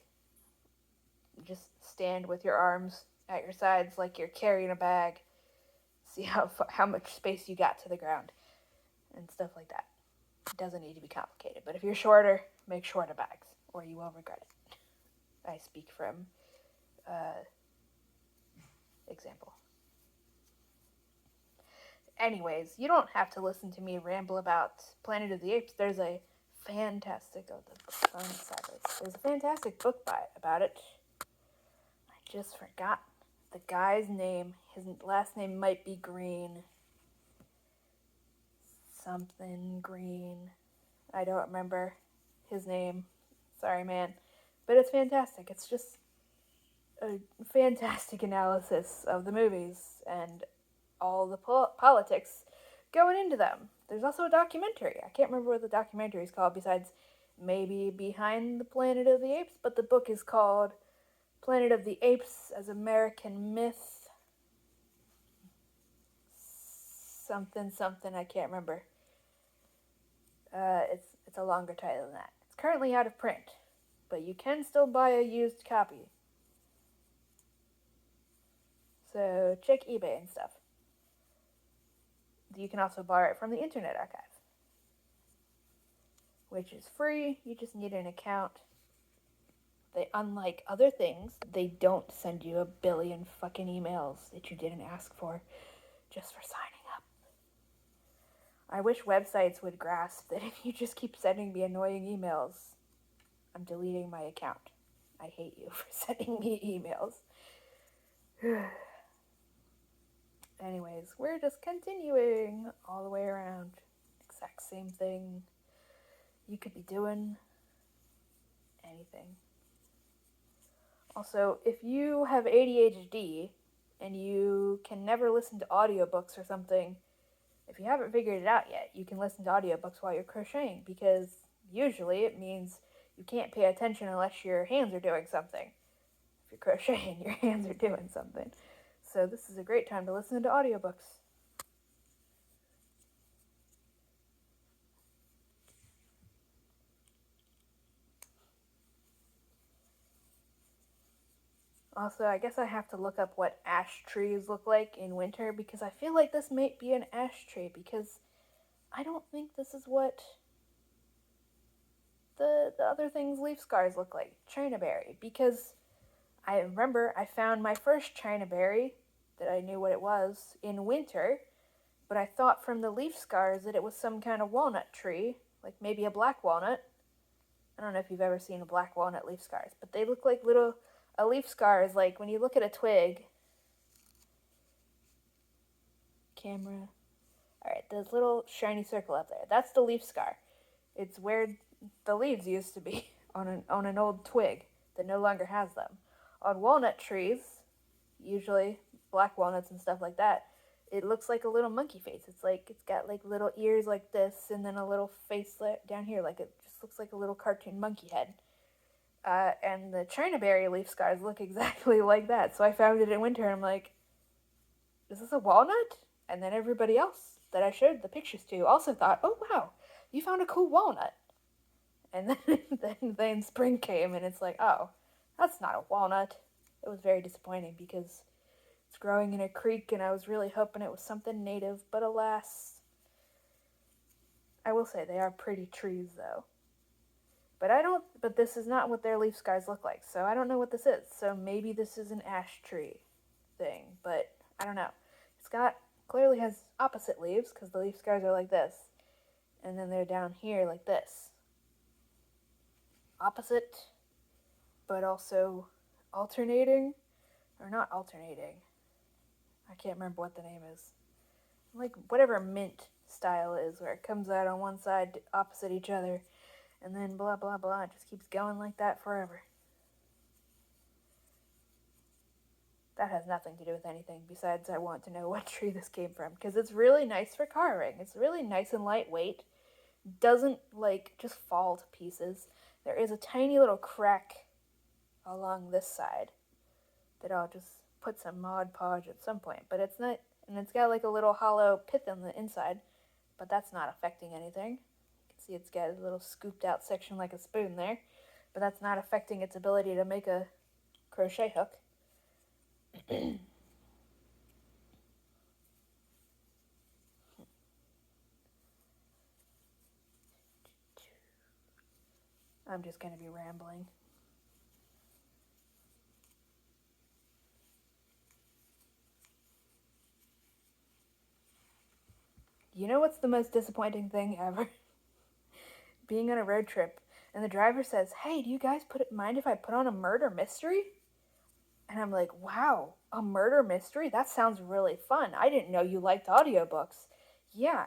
just stand with your arms at your sides like you're carrying a bag. See how much space you got to the ground and stuff like that. It doesn't need to be complicated. But if you're shorter, make shorter bags or you will regret it. I speak from example. Anyways, you don't have to listen to me ramble about Planet of the Apes. There's a fantastic... Oh, the book's on its sideways. There's a fantastic book about it. I just forgot the guy's name. His last name might be Green. Something Green. I don't remember his name. Sorry, man. But it's fantastic. It's just a fantastic analysis of the movies and all the politics going into them. There's also a documentary. I can't remember what the documentary is called besides maybe Behind the Planet of the Apes, but the book is called Planet of the Apes as American Myth. Something, I can't remember. It's a longer title than that. It's currently out of print, but you can still buy a used copy. So check eBay and stuff. You can also borrow it from the Internet Archive, which is free. You just need an account. Unlike other things, they don't send you a billion fucking emails that you didn't ask for just for signing up. I wish websites would grasp that if you just keep sending me annoying emails, I'm deleting my account. I hate you for sending me emails. Anyways, we're just continuing all the way around. Exact same thing you could be doing anything. Also, if you have ADHD and you can never listen to audiobooks or something, if you haven't figured it out yet, you can listen to audiobooks while you're crocheting, because usually it means you can't pay attention unless your hands are doing something. If you're crocheting, your hands are doing something. So this is a great time to listen to audiobooks. Also, I guess I have to look up what ash trees look like in winter, because I feel like this might be an ash tree, because I don't think this is what the other things leaf scars look like. China berry, because I remember I found my first China berry that I knew what it was in winter, but I thought from the leaf scars that it was some kind of walnut tree, like maybe a black walnut. I don't know if you've ever seen a black walnut leaf scars, but they look like little, a leaf scar is like when you look at a twig. Camera. Alright, this little shiny circle up there, that's the leaf scar. It's where the leaves used to be on an old twig that no longer has them. On walnut trees, usually black walnuts and stuff like that, it looks like a little monkey face. It's like it's got like little ears like this, and then a little face down here, like it just looks like a little cartoon monkey head. And the China berry leaf scars look exactly like that. So I found it in winter, and I'm like, is this a walnut? And then everybody else that I showed the pictures to also thought, oh wow, you found a cool walnut. And then spring came, and it's like, oh, that's not a walnut. It was very disappointing, because it's growing in a creek, and I was really hoping it was something native, but alas. I will say they are pretty trees, though. But this is not what their leaf scars look like, so I don't know what this is. So maybe this is an ash tree thing, but I don't know. Clearly has opposite leaves, because the leaf scars are like this, and then they're down here like this. Opposite, but also alternating, or not alternating. I can't remember what the name is. Like whatever mint style is, where it comes out on one side opposite each other, and then blah blah blah. It just keeps going like that forever. That has nothing to do with anything besides I want to know what tree this came from, because it's really nice for carving. It's really nice and lightweight. Doesn't like just fall to pieces. There is a tiny little crack along this side that I'll just put some Mod Podge at some point, but it's not, and it's got like a little hollow pith on the inside, but that's not affecting anything. You can see it's got a little scooped out section like a spoon there, but that's not affecting its ability to make a crochet hook. I'm just going to be rambling. You know what's the most disappointing thing ever? Being on a road trip, and the driver says, hey, do you guys mind if I put on a murder mystery? And I'm like, wow, a murder mystery? That sounds really fun. I didn't know you liked audiobooks. Yeah,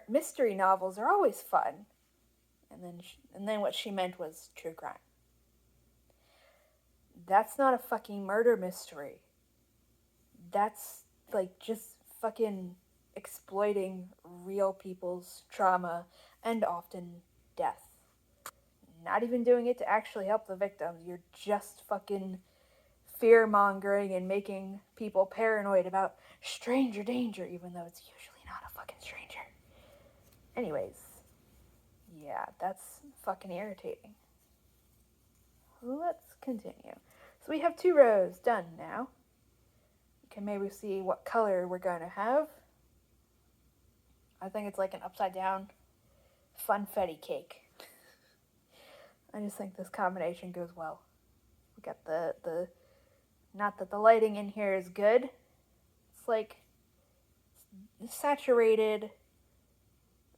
mystery novels are always fun. And then what she meant was true crime. That's not a fucking murder mystery. That's like just fucking exploiting real people's trauma and often death. Not even doing it to actually help the victims. You're just fucking fear-mongering and making people paranoid about stranger danger, even though it's usually not a fucking stranger. Anyways, yeah, that's fucking irritating. Let's continue. So we have 2 rows done now. You can maybe see what color we're going to have. I think it's like an upside down funfetti cake. I just think this combination goes well. We got the not that the lighting in here is good. It's like saturated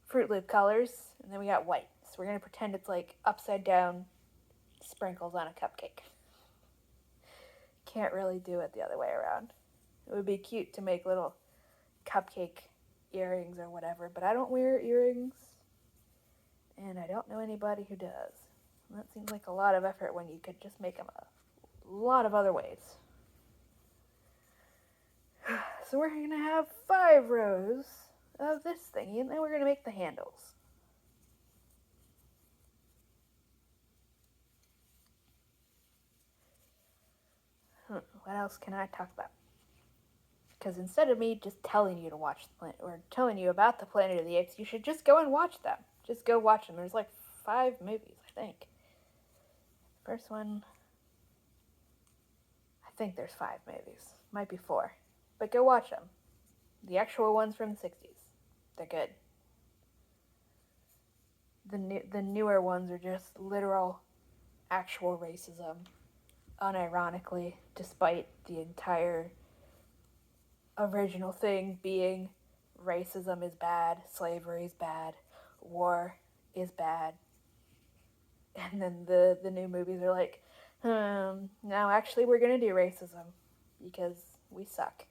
Fruit Loop colors, and then we got white. So we're going to pretend it's like upside down sprinkles on a cupcake. Can't really do it the other way around. It would be cute to make little cupcake earrings or whatever, but I don't wear earrings, and I don't know anybody who does. And that seems like a lot of effort when you could just make them a lot of other ways. So we're going to have 5 rows of this thingy, and then we're going to make the handles. What else can I talk about? Because instead of me just telling you to watch the planet, or telling you about the Planet of the Apes, you should just go and watch them. Just go watch them. There's like 5 movies, I think. First one, I think there's 5 movies. Might be 4. But go watch them. The actual ones from the 60s. They're good. The newer ones are just literal, actual racism. Unironically, despite the entire original thing being racism is bad, slavery is bad, war is bad. And then the new movies are like, now actually we're gonna do racism because we suck.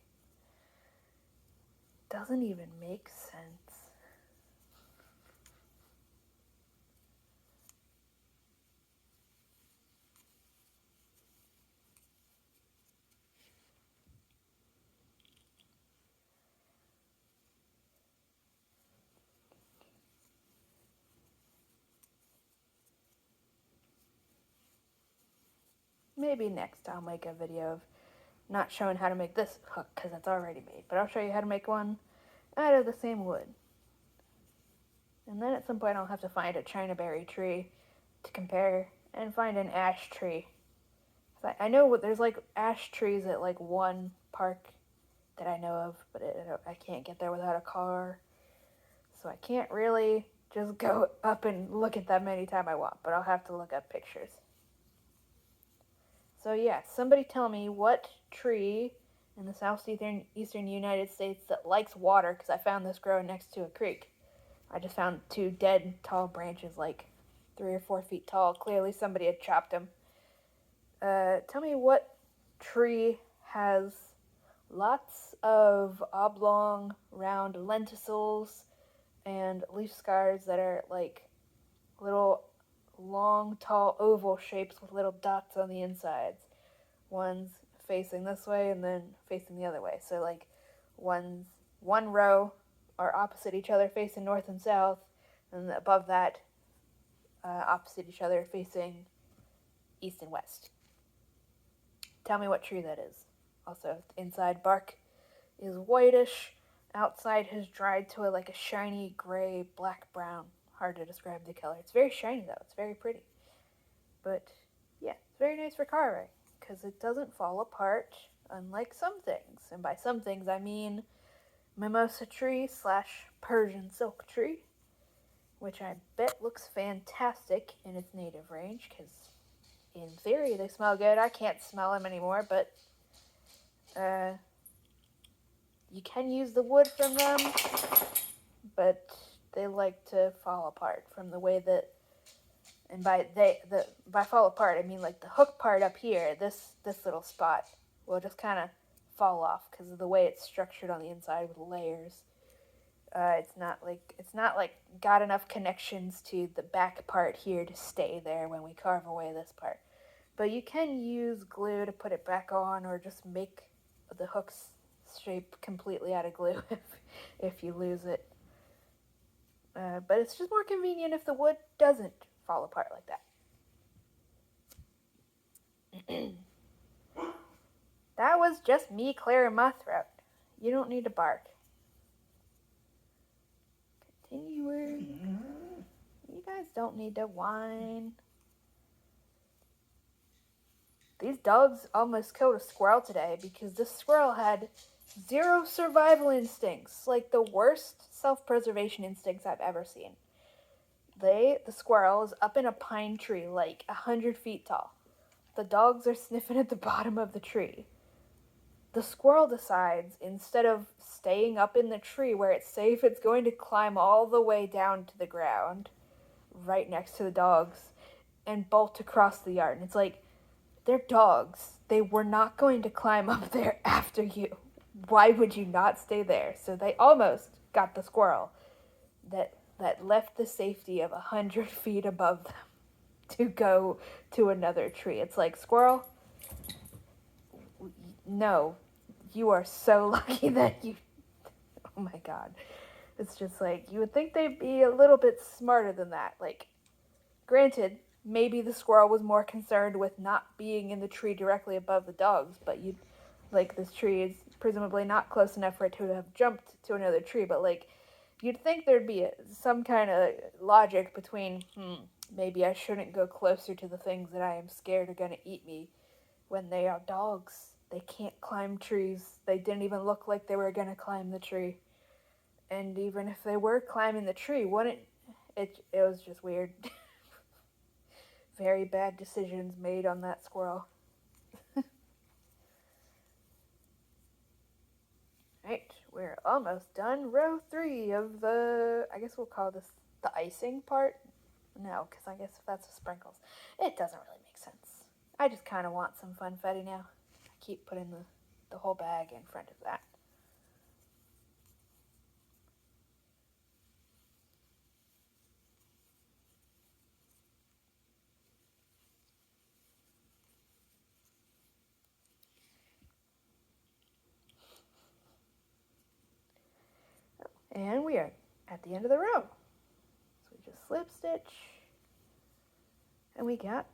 Doesn't even make sense. Maybe next I'll make a video of not showing how to make this hook because it's already made, but I'll show you how to make one out of the same wood. And then at some point I'll have to find a China berry tree to compare and find an ash tree. I know there's like ash trees at like one park that I know of, but I can't get there without a car. So I can't really just go up and look at them anytime I want, but I'll have to look up pictures. So yeah, somebody tell me what tree in the southeastern United States that likes water, because I found this growing next to a creek. I just found 2 dead tall branches, like 3 or 4 feet tall. Clearly somebody had chopped them. Tell me what tree has lots of oblong, round lenticels and leaf scars that are like little long, tall oval shapes with little dots on the insides. One's facing this way and then facing the other way. So like one row are opposite each other facing north and south, and above that opposite each other facing east and west. Tell me what tree that is. Also, inside bark is whitish. Outside has dried to like a shiny gray, black, brown. Hard to describe the color. It's very shiny though. It's very pretty. But yeah, it's very nice for carving because it doesn't fall apart, unlike some things. And by some things, I mean mimosa tree / Persian silk tree, which I bet looks fantastic in its native range because in theory they smell good. I can't smell them anymore, but you can use the wood from them, but they like to fall apart from the way that, and by fall apart, I mean like the hook part up here, this little spot will just kind of fall off because of the way it's structured on the inside with layers. It's not like got enough connections to the back part here to stay there when we carve away this part. But you can use glue to put it back on, or just make the hook's shape completely out of glue if you lose it. But it's just more convenient if the wood doesn't fall apart like that. That was just me clearing my throat. You don't need to bark. Continuing. You guys don't need to whine. These dogs almost killed a squirrel today because this squirrel had 0 survival instincts. Like the worst self-preservation instincts I've ever seen. The squirrel is up in a pine tree like 100 feet tall. The dogs are sniffing at the bottom of the tree. The squirrel decides, instead of staying up in the tree where it's safe, it's going to climb all the way down to the ground, right next to the dogs, and bolt across the yard. And it's like, they're dogs. They were not going to climb up there after you. Why would you not stay there? So they almost got the squirrel that left the safety of 100 feet above them. to go to another tree. It's like, squirrel, no, you are so lucky that you, oh my god. It's just like, you would think they'd be a little bit smarter than that. Like, granted, maybe the squirrel was more concerned with not being in the tree directly above the dogs, but you, like, this tree is presumably not close enough for it to have jumped to another tree, but like, you'd think there'd be some kind of logic between, maybe I shouldn't go closer to the things that I am scared are gonna eat me when they are dogs. They can't climb trees. They didn't even look like they were gonna climb the tree. And even if they were climbing the tree, wouldn't it was just weird. Very bad decisions made on that squirrel. Right, we're almost done. Row 3 of the, I guess we'll call this the icing part. No, because I guess if that's the sprinkles, it doesn't really make sense. I just kind of want some funfetti now. I keep putting the whole bag in front of that. And we are at the end of the row. So we just slip stitch. And we got,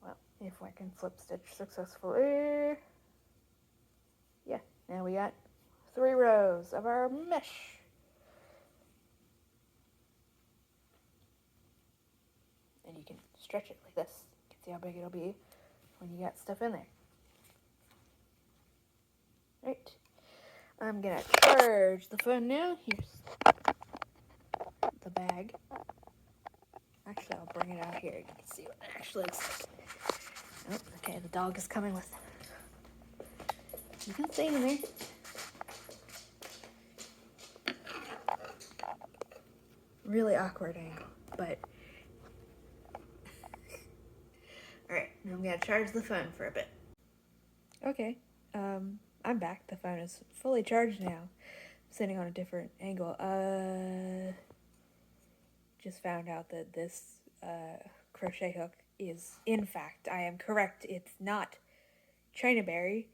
well, if I can slip stitch successfully. Yeah, now we got 3 rows of our mesh. And you can stretch it like this. You can see how big it'll be when you got stuff in there. Right. I'm gonna charge the phone now. Here's the bag. Actually, I'll bring it out here. You can see what it actually looks like. Oh, okay, the dog is coming with them. You can see in there. Really awkward angle, but alright, now I'm gonna charge the phone for a bit. Okay, I'm back. The phone is fully charged now. Sitting on a different angle. Just found out that this crochet hook is, in fact, I am correct, it's not Chinaberry.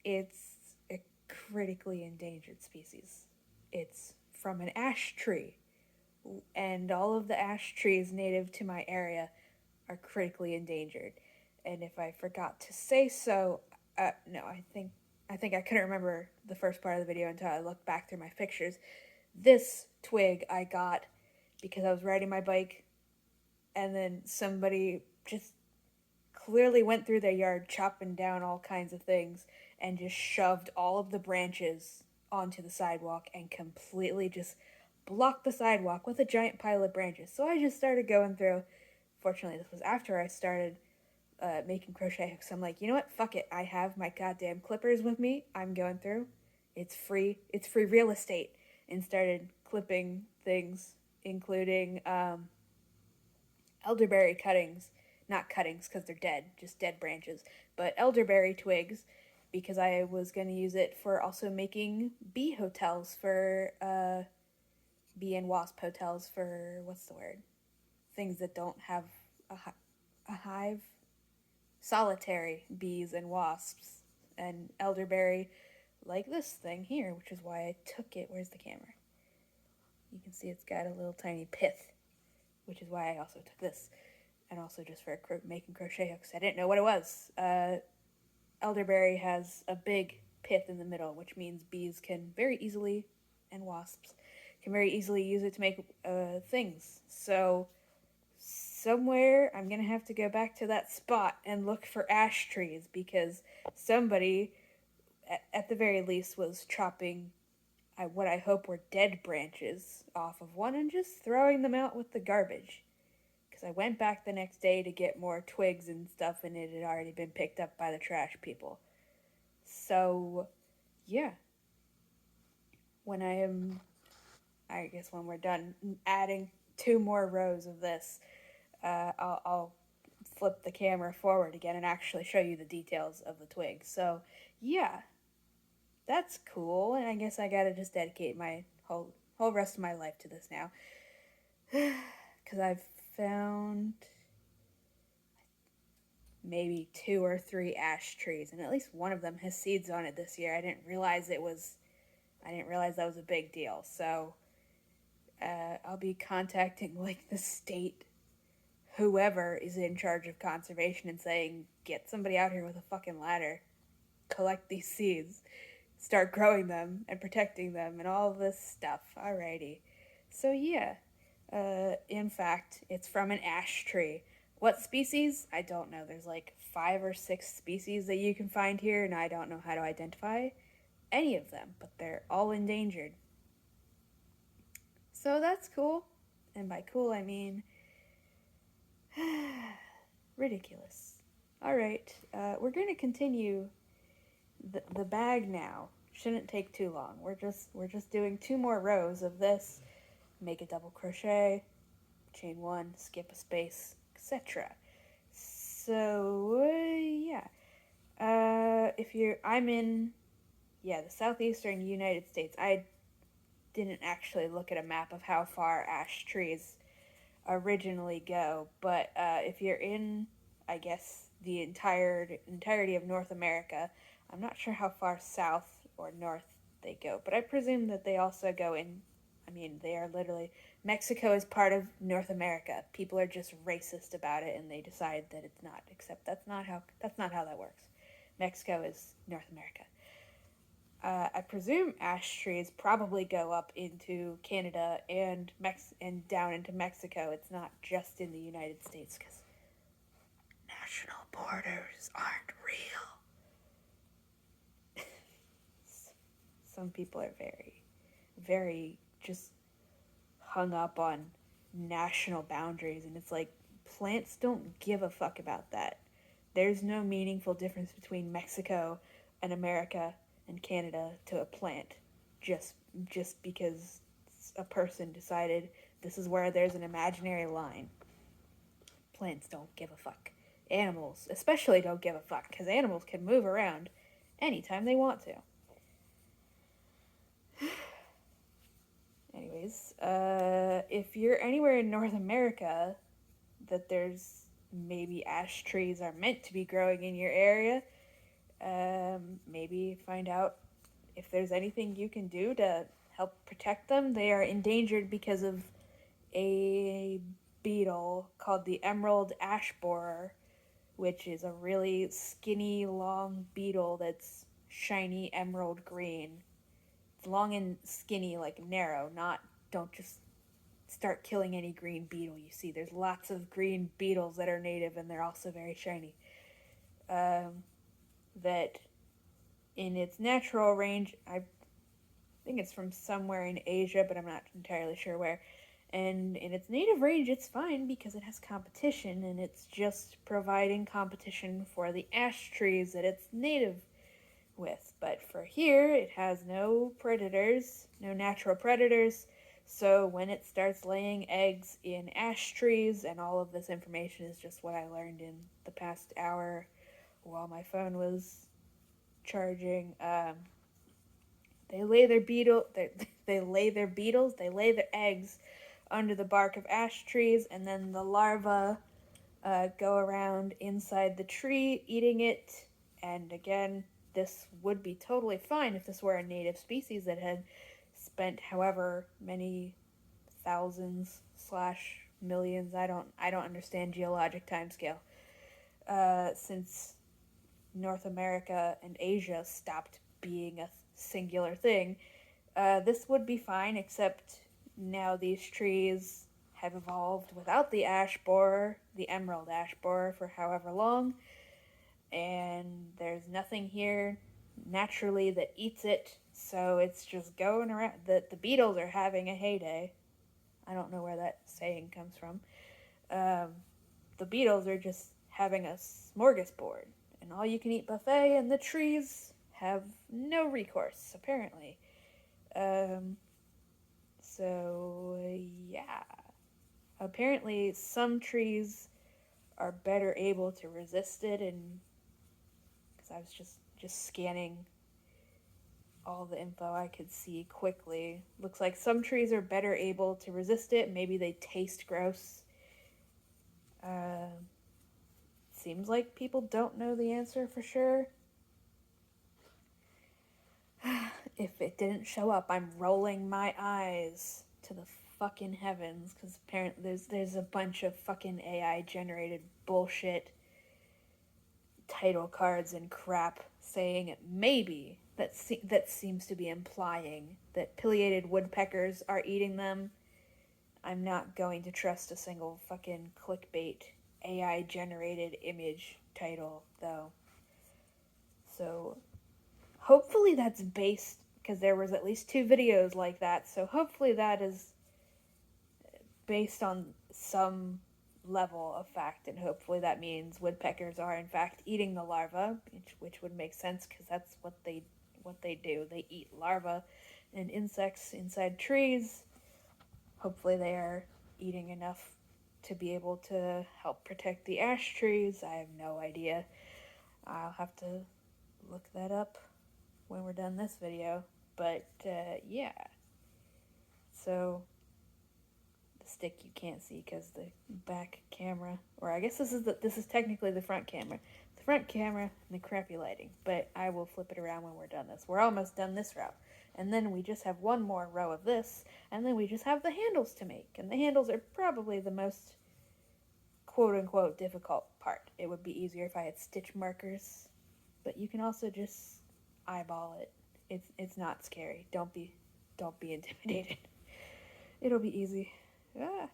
It's a critically endangered species. It's from an ash tree, and all of the ash trees native to my area are critically endangered. And if I forgot to say so, no, I think I couldn't remember the first part of the video until I looked back through my pictures. This twig I got because I was riding my bike, and then somebody just clearly went through their yard chopping down all kinds of things and just shoved all of the branches onto the sidewalk and completely just blocked the sidewalk with a giant pile of branches. So I just started going through. Fortunately, this was after I started making crochet hooks. I'm like, you know what? Fuck it. I have my goddamn clippers with me. I'm going through. It's free. It's free real estate. And started clipping things, including elderberry cuttings. Not cuttings because they're dead, just dead branches. But elderberry twigs because I was going to use it for also making bee hotels for, bee and wasp hotels for, what's the word? Things that don't have a hive. Solitary bees and wasps. And elderberry, like this thing here, which is why I took it. Where's the camera? You can see it's got a little tiny pith, which is why I also took this. And also just for making crochet hooks. I didn't know what it was. Elderberry has a big pith in the middle, which means bees can very easily, and wasps, can very easily use it to make things. So somewhere I'm going to have to go back to that spot and look for ash trees because somebody, at the very least, was chopping what I hope were dead branches off of one and just throwing them out with the garbage. Because I went back the next day to get more twigs and stuff, and it had already been picked up by the trash people. So, yeah. I guess when we're done adding 2 more rows of this, I'll flip the camera forward again and actually show you the details of the twig. So, yeah. That's cool, and I guess I gotta just dedicate my whole rest of my life to this now. Because I've found maybe 2 or 3 ash trees, and at least one of them has seeds on it this year. I didn't realize that was a big deal. So I'll be contacting like the state, whoever is in charge of conservation, and saying, get somebody out here with a fucking ladder, collect these seeds, start growing them and protecting them and all this stuff. Alrighty. So yeah, in fact, it's from an ash tree. What species? I don't know. There's like 5 or 6 species that you can find here, and I don't know how to identify any of them, but they're all endangered. So that's cool. And by cool, I mean ridiculous. Alright, we're going to continue the bag now. Shouldn't take too long. We're just doing 2 more rows of this. Make a double crochet, chain 1, skip a space, etc. So yeah, I'm in the southeastern United States. I didn't actually look at a map of how far ash trees originally go, but if you're in, I guess, the entirety of North America, I'm not sure how far south or north they go, but I presume that they also go in. I mean, they are literally, Mexico is part of North America. People are just racist about it, and they decide that it's not. Except that's not how that works. Mexico is North America. I presume ash trees probably go up into Canada and down into Mexico. It's not just in the United States, because national borders aren't real. Some people are very, very just hung up on national boundaries, and it's like, plants don't give a fuck about that. There's no meaningful difference between Mexico and America and Canada to a plant, just because a person decided this is where there's an imaginary line. Plants don't give a fuck. Animals especially don't give a fuck, because animals can move around anytime they want to. Anyways, if you're anywhere in North America that there's maybe ash trees are meant to be growing in your area, maybe find out if there's anything you can do to help protect them. They are endangered because of a beetle called the emerald ash borer, which is a really skinny, long beetle that's shiny emerald green. It's long and skinny, like narrow, don't just start killing any green beetle you see. There's lots of green beetles that are native, and they're also very shiny. That in its natural range, I think it's from somewhere in Asia, but I'm not entirely sure where. And in its native range, it's fine because it has competition, and it's just providing competition for the ash trees that it's native with. But for here, it has no predators, no natural predators. So when it starts laying eggs in ash trees, and all of this information is just what I learned in the past hour while my phone was charging. They lay their eggs under the bark of ash trees, and then the larvae go around inside the tree eating it. And again, this would be totally fine if this were a native species that had spent however many thousands / millions, I don't understand geologic timescale, since North America and Asia stopped being a singular thing. This would be fine, except now these trees have evolved without the ash borer, the emerald ash borer, for however long, and there's nothing here naturally that eats it, so it's just going around. The beetles are having a heyday. I don't know where that saying comes from. The beetles are just having a smorgasbord, an all-you-can-eat buffet, and the trees have no recourse, apparently. So, yeah. Apparently, some trees are better able to resist it, and because I was just scanning all the info I could see quickly. Looks like some trees are better able to resist it. Maybe they taste gross. seems like people don't know the answer for sure. If it didn't show up, I'm rolling my eyes to the fucking heavens, because apparently there's a bunch of fucking AI generated bullshit title cards and crap saying maybe that seems to be implying that pileated woodpeckers are eating them. I'm not going to trust a single fucking clickbait AI generated image title though. So hopefully that's based, because there was at least 2 videos like that, so hopefully that is based on some level of fact, and hopefully that means woodpeckers are in fact eating the larva, which would make sense because that's what they do. They eat larvae and insects inside trees. Hopefully they are eating enough to be able to help protect the ash trees. I have no idea. I'll have to look that up when we're done this video. But yeah, so the stick you can't see because the back camera, or I guess this is technically the front camera. The front camera and the crappy lighting, but I will flip it around when we're done this. We're almost done this row. And then we just have one more row of this, and then we just have the handles to make. And the handles are probably the most quote-unquote difficult part. It would be easier if I had stitch markers, but you can also just eyeball it. It's not scary. Don't be intimidated. It'll be easy. Ah,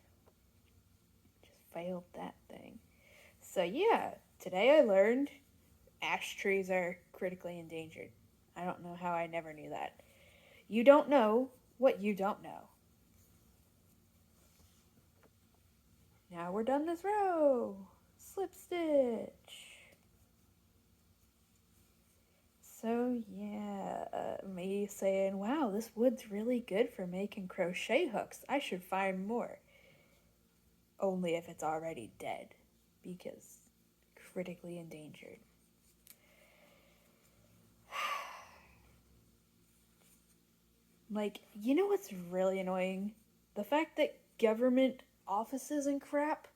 just failed that thing. So yeah, today I learned ash trees are critically endangered. I don't know how I never knew that. You don't know what you don't know. Now we're done this row. Slip stitch. So yeah, me saying, wow, this wood's really good for making crochet hooks. I should find more. Only if it's already dead, because critically endangered. Like, you know what's really annoying? The fact that government offices and crap,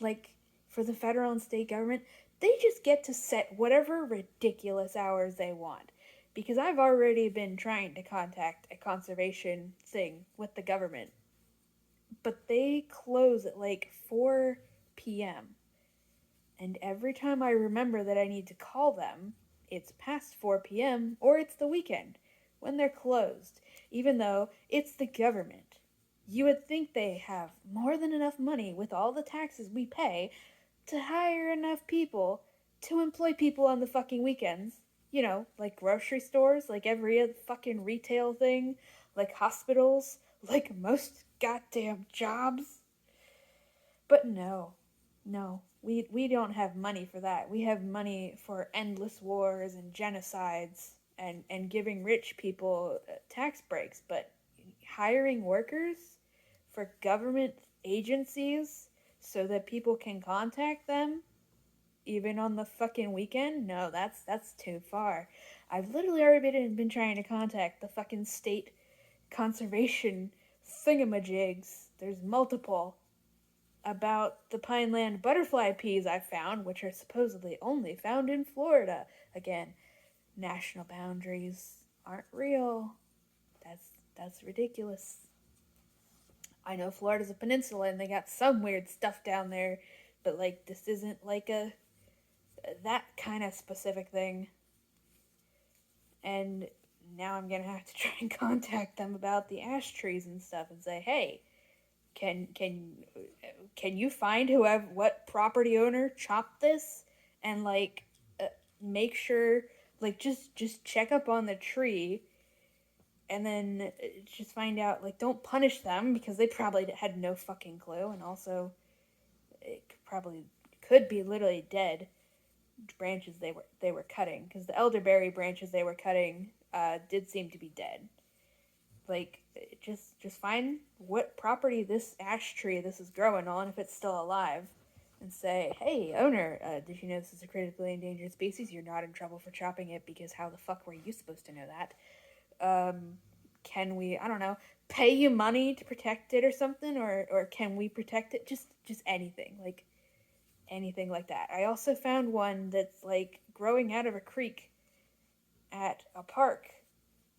like for the federal and state government, they just get to set whatever ridiculous hours they want. Because I've already been trying to contact a conservation thing with the government, but they close at like 4 p.m. And every time I remember that I need to call them, it's past 4 p.m. or it's the weekend when they're closed, even though it's the government. You would think they have more than enough money with all the taxes we pay to hire enough people to employ people on the fucking weekends. You know, like grocery stores, like every other fucking retail thing, like hospitals, like most goddamn jobs. But no, no, we don't have money for that. We have money for endless wars and genocides and giving rich people tax breaks. But hiring workers for government agencies so that people can contact them even on the fucking weekend? No, that's too far. I've literally already been trying to contact the fucking state conservation thingamajigs. There's multiple about the Pineland butterfly peas I found, which are supposedly only found in Florida. Again, national boundaries aren't real. That's ridiculous. I know Florida's a peninsula and they got some weird stuff down there, but like this isn't like a that kind of specific thing. And now I'm gonna have to try and contact them about the ash trees and stuff and say, hey, can you find what property owner chopped this and like make sure, like just check up on the tree and then just find out, like, don't punish them because they probably had no fucking clue, and also it could be literally dead branches they were cutting, because the elderberry branches they were cutting did seem to be dead. Like, just find what property this ash tree this is growing on, if it's still alive, and say, hey, owner, did you know this is a critically endangered species? You're not in trouble for chopping it, because how the fuck were you supposed to know that? Can we, I don't know, pay you money to protect it or something, or can we protect it? Just anything. Like, anything like that. I also found one that's like growing out of a creek at a park.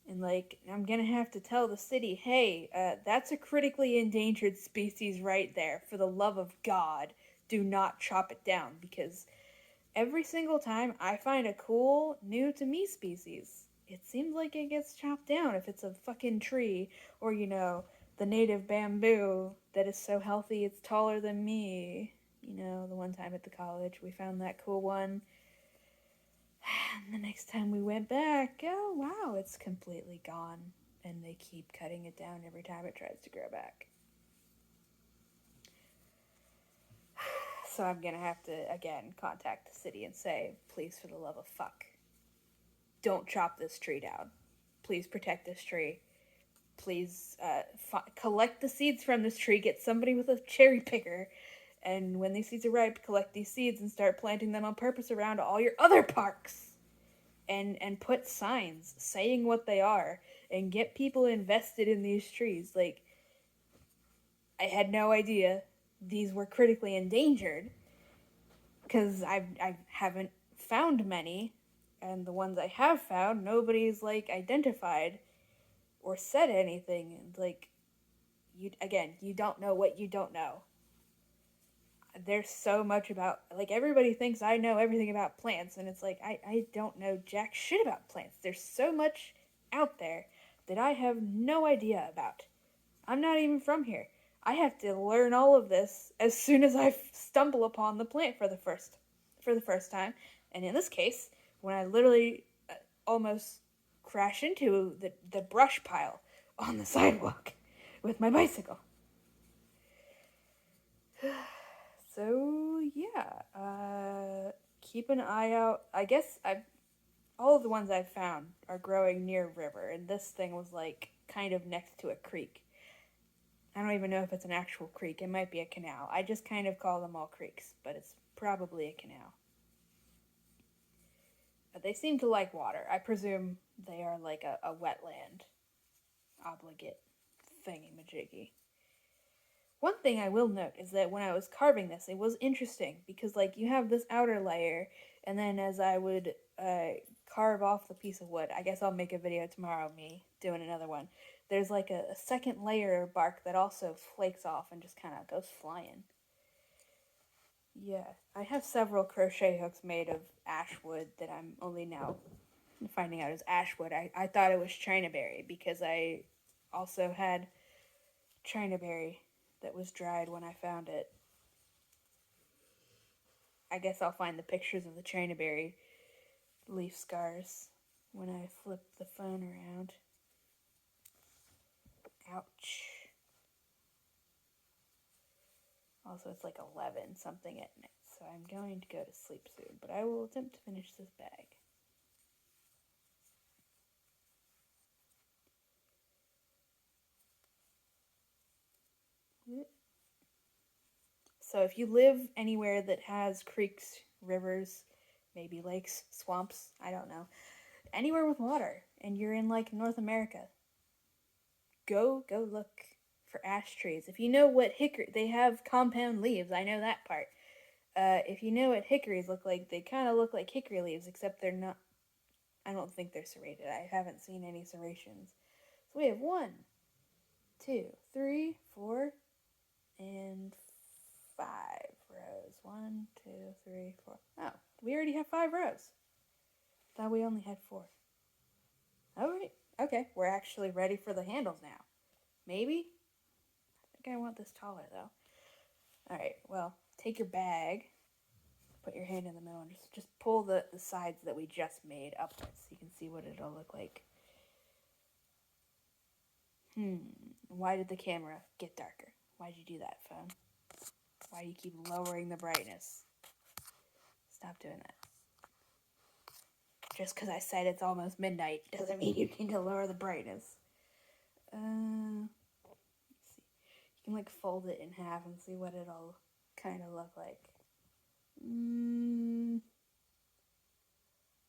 And like, I'm gonna have to tell the city, hey, that's a critically endangered species right there. For the love of God, do not chop it down, because every single time I find a cool, new to me species, it seems like it gets chopped down if it's a fucking tree, or, you know, the native bamboo that is so healthy it's taller than me. You know, the one time at the college we found that cool one. And the next time we went back, oh wow, it's completely gone. And they keep cutting it down every time it tries to grow back. So I'm gonna have to, again, contact the city and say, please, for the love of fuck, don't chop this tree down. Please protect this tree. Please collect the seeds from this tree. Get somebody with a cherry picker. And when these seeds are ripe, collect these seeds and start planting them on purpose around all your other parks. And put signs saying what they are. And get people invested in these trees. Like, I had no idea these were critically endangered, because I haven't found many, and the ones I have found, nobody's like identified or said anything. And like, you don't know what you don't know. There's so much about, like, everybody thinks I know everything about plants, and it's like, I don't know jack shit about plants. There's so much out there that I have no idea about. I'm not even from here. I have to learn all of this as soon as I stumble upon the plant for the first time. And in this case, when I literally almost crash into the brush pile on the sidewalk with my bicycle. So yeah, keep an eye out. I guess all of the ones I've found are growing near a river, and this thing was like kind of next to a creek. I don't even know if it's an actual creek. It might be a canal. I just kind of call them all creeks, but it's probably a canal. They seem to like water. I presume they are like a wetland obligate thingy-majiggy. One thing I will note is that when I was carving this, it was interesting because, like, you have this outer layer, and then as I would carve off the piece of wood, I guess I'll make a video tomorrow of me doing another one. There's like a second layer of bark that also flakes off and just kind of goes flying. Yeah, I have several crochet hooks made of ash wood that I'm only now finding out is ash wood. I thought it was chinaberry because I also had chinaberry that was dried when I found it. I guess I'll find the pictures of the chinaberry leaf scars when I flip the phone around. Ouch. Also, it's like 11 something at night, so I'm going to go to sleep soon, but I will attempt to finish this bag. So if you live anywhere that has creeks, rivers, maybe lakes, swamps, I don't know, anywhere with water, and you're in like North America, go look for ash trees. If you know what hickory, they have compound leaves, I know that part. If you know what hickories look like, they kind of look like hickory leaves, except they're not, I don't think they're serrated. I haven't seen any serrations. So we have 1, 2, 3, 4, and 5 rows. 1, 2, 3, 4. Oh, we already have 5 rows. Thought we only had 4. Alright, okay, we're actually ready for the handles now. Maybe? I think I want this taller though. Alright, well, take your bag, put your hand in the middle, and just pull the sides that we just made upwards so you can see what it'll look like. Why did the camera get darker? Why'd you do that, phone? Why do you keep lowering the brightness? Stop doing that. Just because I said it's almost midnight doesn't mean you need to lower the brightness. Let's see. You can like fold it in half and see what it'll kind of look like.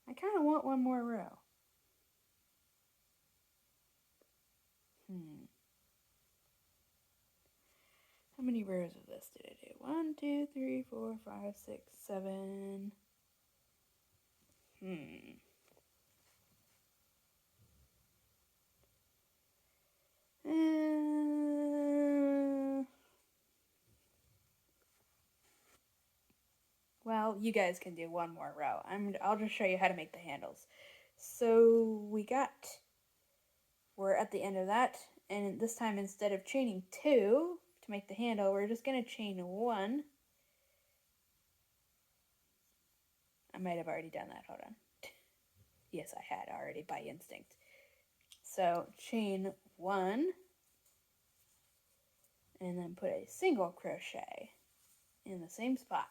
I kind of want one more row. many rows of this did I do? 1, 2, 3, 4, 5, 6, 7. Well, you guys can do one more row. I'll just show you how to make the handles. So we're at the end of that, and this time instead of chaining 2 to make the handle, we're just going to chain 1. I might have already done that, hold on. Yes, I had already by instinct. So chain 1, and then put a single crochet in the same spot.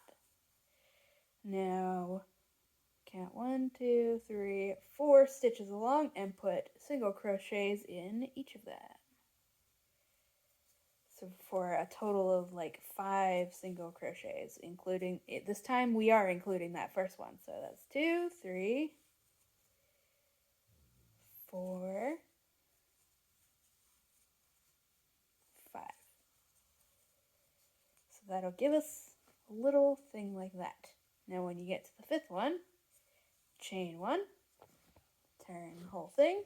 Now count 1, 2, 3, 4 stitches along and put single crochets in each of them. So for a total of like 5 single crochets, including it. This time we are including that first one. So that's 2, 3, 4, 5. So that'll give us a little thing like that. Now when you get to the 5th one, chain 1, turn the whole thing,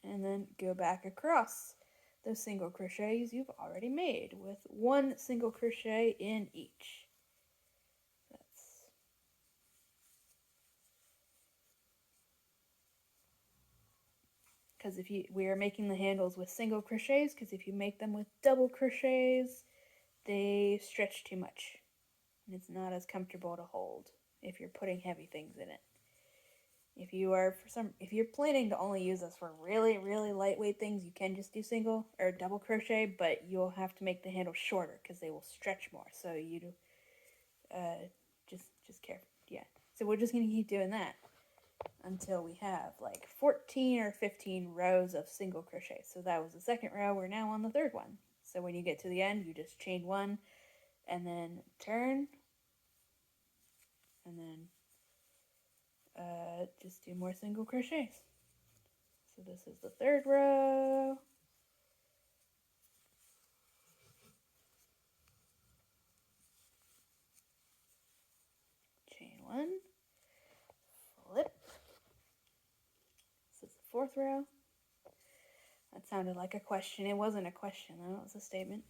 and then go back across those single crochets you've already made with 1 single crochet in each. Because we are making the handles with single crochets, because if you make them with double crochets, they stretch too much, and it's not as comfortable to hold if you're putting heavy things in it. If you're planning to only use this for really, really lightweight things, you can just do single or double crochet, but you'll have to make the handle shorter because they will stretch more. So you just careful. Yeah. So we're just gonna keep doing that until we have like 14 or 15 rows of single crochet. So that was the 2nd row. We're now on the 3rd one. So when you get to the end, you just chain 1 and then turn, and then just do more single crochets. So this is the 3rd row. Chain 1, flip. This is the 4th row. That sounded like a question. It wasn't a question though, it was a statement.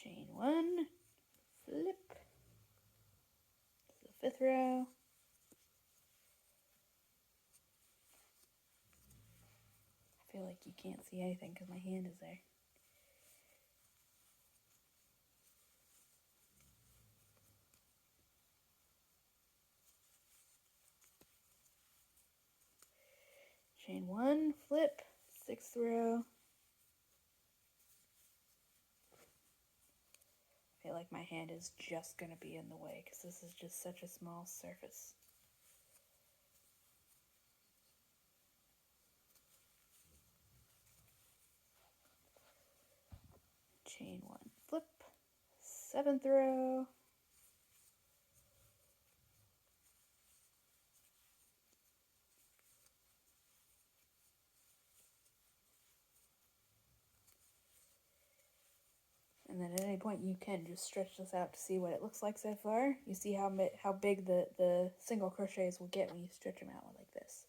Chain 1, flip. This is the 5th row. I feel like you can't see anything because my hand is there. Chain 1, flip, 6th row. I feel like my hand is just going to be in the way because this is just such a small surface. Chain 1, flip, 7th row. And then at any point you can just stretch this out to see what it looks like so far. You see how big the single crochets will get when you stretch them out like this.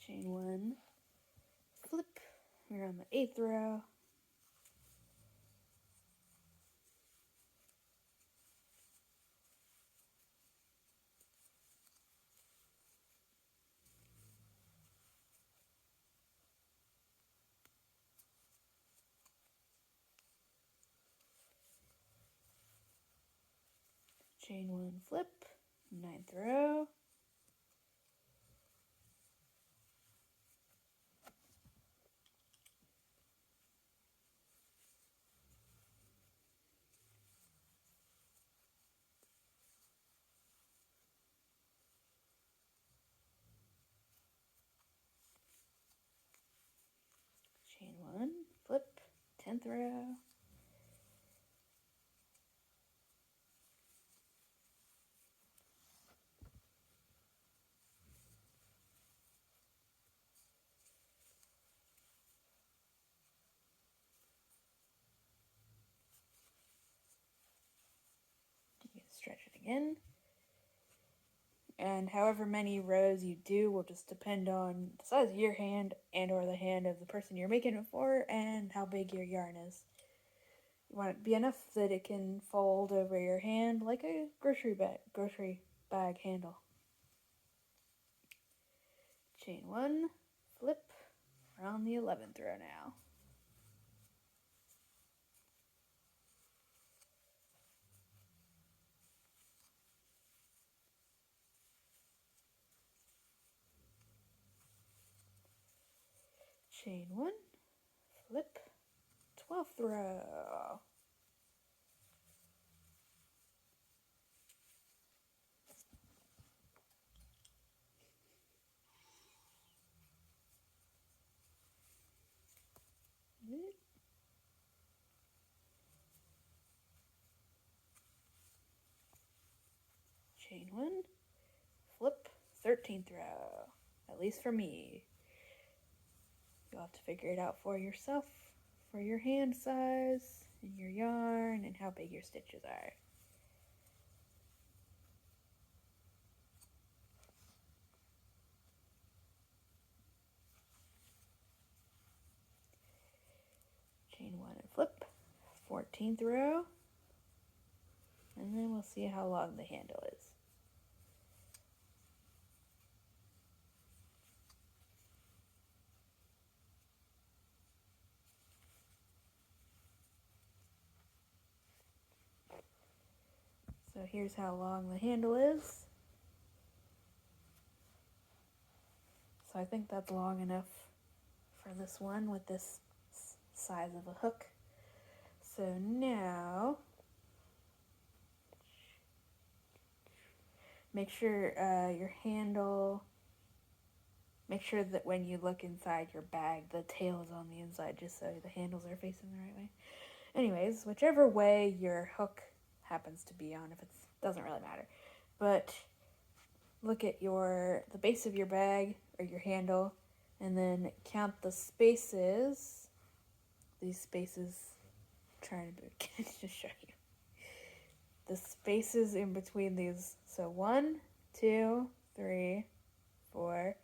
Chain 1, flip. We're on the 8th row. Chain 1, flip, 9th row. Chain 1, flip, 10th row. stretch it again. And however many rows you do will just depend on the size of your hand and or the hand of the person you're making it for and how big your yarn is. You want it to be enough that it can fold over your hand like a grocery bag handle. Chain 1, flip, we're on the 11th row now. Chain 1, flip, 12th row. Chain 1, flip, 13th row, at least for me. You'll have to figure it out for yourself, for your hand size, and your yarn, and how big your stitches are. Chain 1 and flip, 14th row, and then we'll see how long the handle is. So here's how long the handle is. So I think that's long enough for this one with this size of a hook. So now, make sure your handle, make sure that when you look inside your bag, the tail is on the inside, just so the handles are facing the right way. Anyways, whichever way your hook happens to be on, if it doesn't really matter. But look at the base of your bag or your handle, and then count the spaces. These spaces, I'm trying to just show you. The spaces in between these. So 1, 2, 3, 4,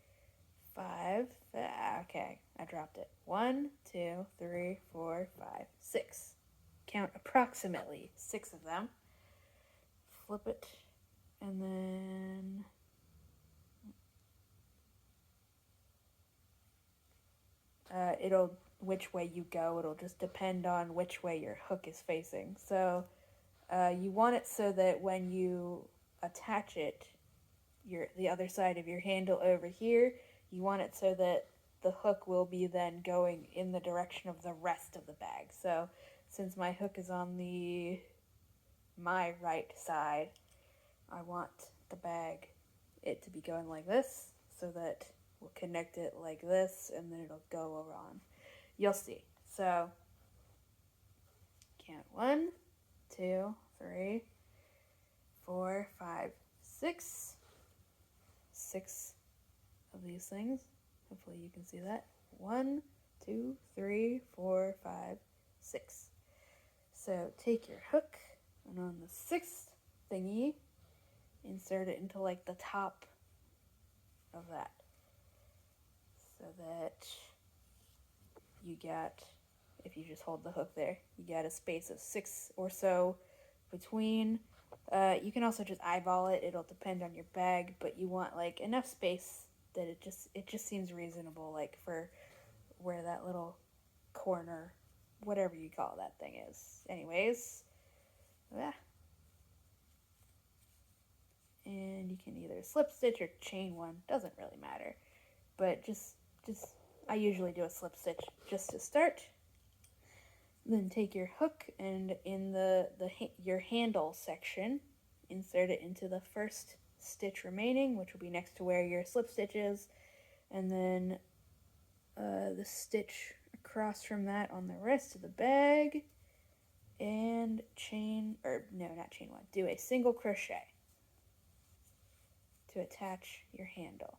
5. Okay, I dropped it. 1, 2, 3, 4, 5, 6. Count approximately 6 of them. Flip it, and then which way you go, it'll just depend on which way your hook is facing. So you want it so that when you attach it, the other side of your handle over here, you want it so that the hook will be then going in the direction of the rest of the bag. So since my hook is on my right side, I want the bag, it to be going like this, so that we'll connect it like this, and then it'll go around. You'll see. So count 1, 2, 3, 4, 5, 6. 6 of these things. Hopefully you can see that. 1, 2, 3, 4, 5, 6. So take your hook, and on the 6th thingy, insert it into like the top of that, so that you get, if you just hold the hook there, you get a space of 6 or so between. You can also just eyeball it, it'll depend on your bag, but you want like enough space that it just seems reasonable, like for where that little corner, whatever you call that thing is. Anyways, and you can either slip stitch or chain 1, doesn't really matter, but just I usually do a slip stitch just to start. Then take your hook, and in your handle section, insert it into the first stitch remaining, which will be next to where your slip stitch is, and then the stitch across from that on the rest of the bag, and do a single crochet to attach your handle.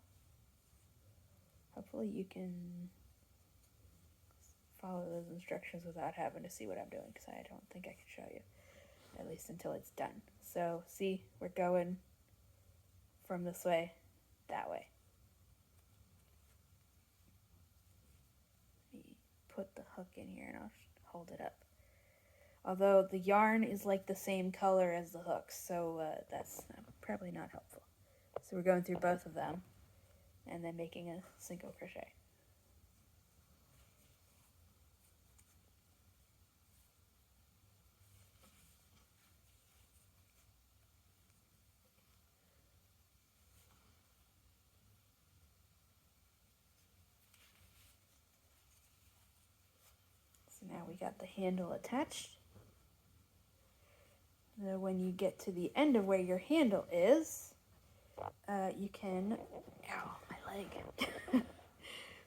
Hopefully you can follow those instructions without having to see what I'm doing, because I don't think I can show you. at least until it's done. So see, we're going from this way, that way. Let me put the hook in here and I'll hold it up. Although the yarn is like the same color as the hooks, so that's probably not helpful. So we're going through both of them and then making a single crochet. So now we got the handle attached. Now when you get to the end of where your handle is, you can, ow, my leg,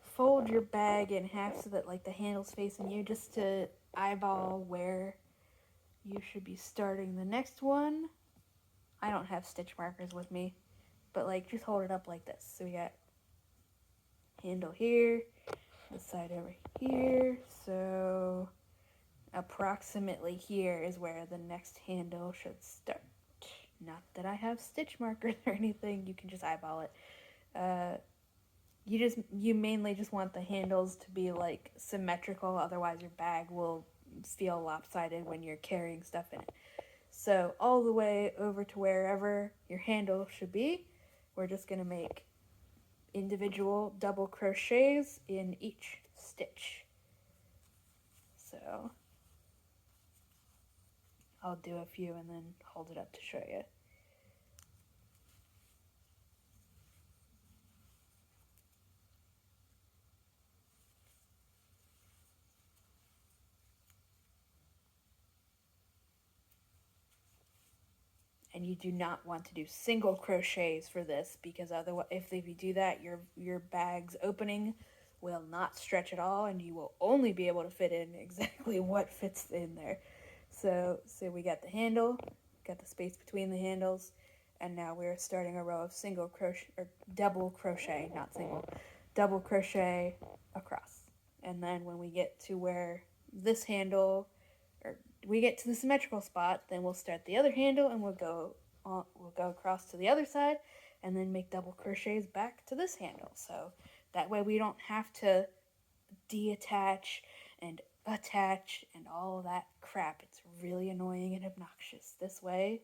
fold your bag in half so that like the handle's facing you, just to eyeball where you should be starting the next one. I don't have stitch markers with me, but like just hold it up like this. So we got handle here, this side over here, so approximately here is where the next handle should start. Not that I have stitch markers or anything, you can just eyeball it. You mainly just want the handles to be like symmetrical, otherwise your bag will feel lopsided when you're carrying stuff in it. So all the way over to wherever your handle should be, we're just going to make individual double crochets in each stitch. So I'll do a few and then hold it up to show you. And you do not want to do single crochets for this, because otherwise, if you do that, your bag's opening will not stretch at all, and you will only be able to fit in exactly what fits in there. So we got the handle, got the space between the handles, and now we're starting a row of single crochet, or double crochet, not single, double crochet across. And then when we get to where this handle, or we get to the symmetrical spot, then we'll start the other handle and we'll go across to the other side and then make double crochets back to this handle. So that way we don't have to deattach and attach and all of that crap. It's really annoying and obnoxious. This way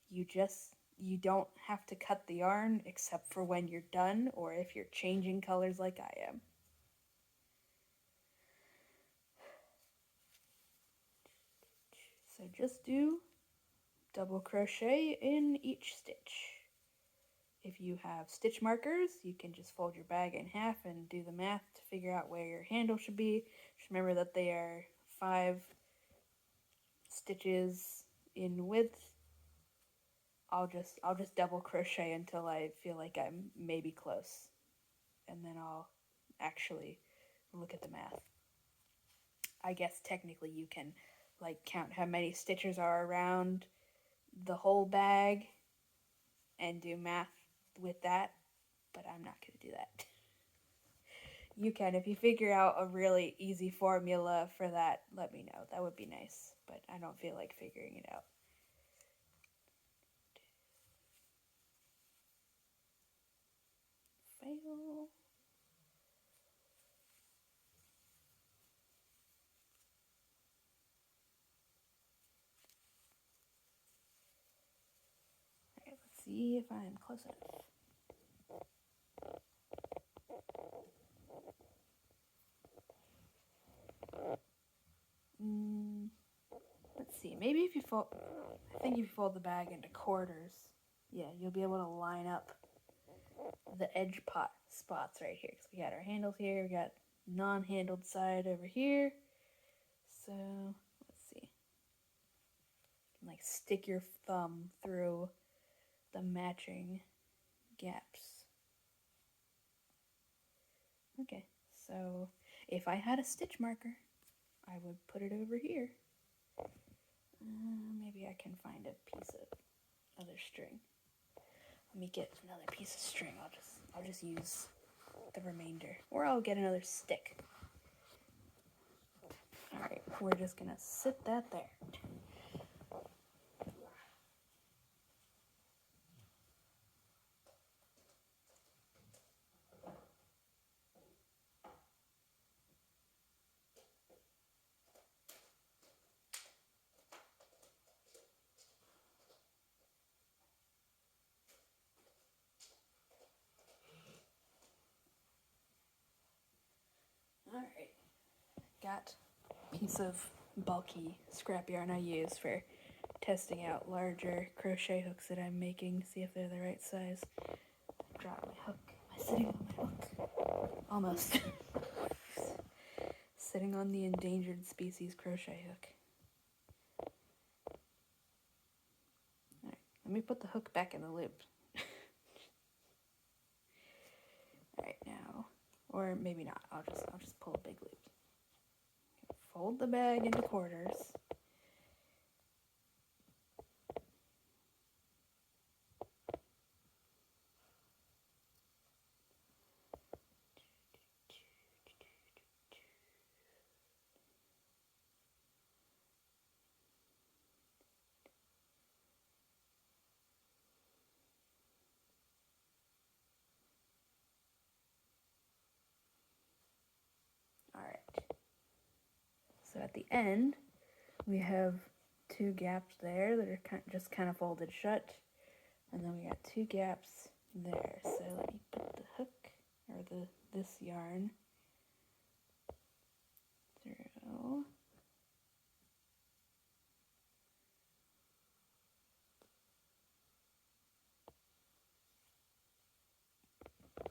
you don't have to cut the yarn except for when you're done or if you're changing colors like I am. So just do double crochet in each stitch. If you have stitch markers, you can just fold your bag in half and do the math to figure out where your handle should be. Just remember that they are 5 stitches in width. I'll just double crochet until I feel like I'm maybe close, and then I'll actually look at the math. I guess technically you can like count how many stitches are around the whole bag and do math with that, but I'm not going to do that. You can. If you figure out a really easy formula for that, let me know. That would be nice, but I don't feel like figuring it out. Fail. Alright, let's see if I'm close enough. Let's see, maybe if you fold, I think if you fold the bag into quarters, yeah, you'll be able to line up the edge pot spots right here. So we got our handles here, we got non-handled side over here. So let's see, like stick your thumb through the matching gaps. Okay, so if I had a stitch marker, I would put it over here. Maybe I can find a piece of other string. Let me get another piece of string. I'll just use the remainder, or I'll get another stick. All right, we're just gonna sit that there. got a piece of bulky scrap yarn I use for testing out larger crochet hooks that I'm making, see if they're the right size. Drop my hook. Am I sitting on my hook? Almost. Sitting on the endangered species crochet hook. Alright, let me put the hook back in the loop. Alright, now, or maybe not, I'll just pull a big loop. Fold the bag into quarters. Alright, so at the end, we have two gaps there that are just kind of folded shut, and then we got two gaps there. So let me put the hook, or this yarn through.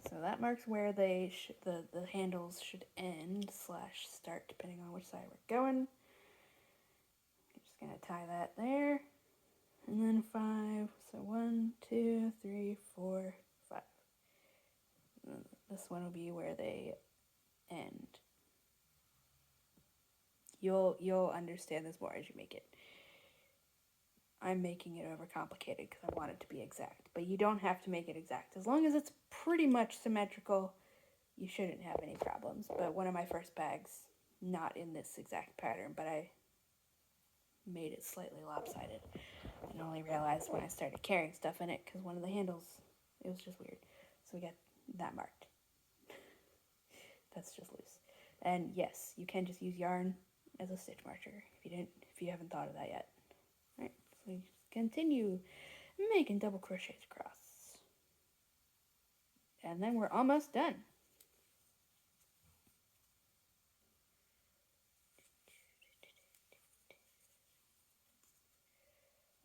So that marks where the handles should end / start, depending on which side we're going. I'm just gonna tie that there, and then 5. So 1, 2, 3, 4, 5. This one will be where they end. You'll understand this more as you make it. I'm making it overcomplicated because I want it to be exact, but you don't have to make it exact. As long as it's pretty much symmetrical, you shouldn't have any problems. But one of my first bags, not in this exact pattern, but I made it slightly lopsided and only realized when I started carrying stuff in it because one of the handles, it was just weird. So we got that marked. That's just loose. And yes, you can just use yarn as a stitch marker if you haven't thought of that yet. All right, so we just continue making double crochets across. And then we're almost done.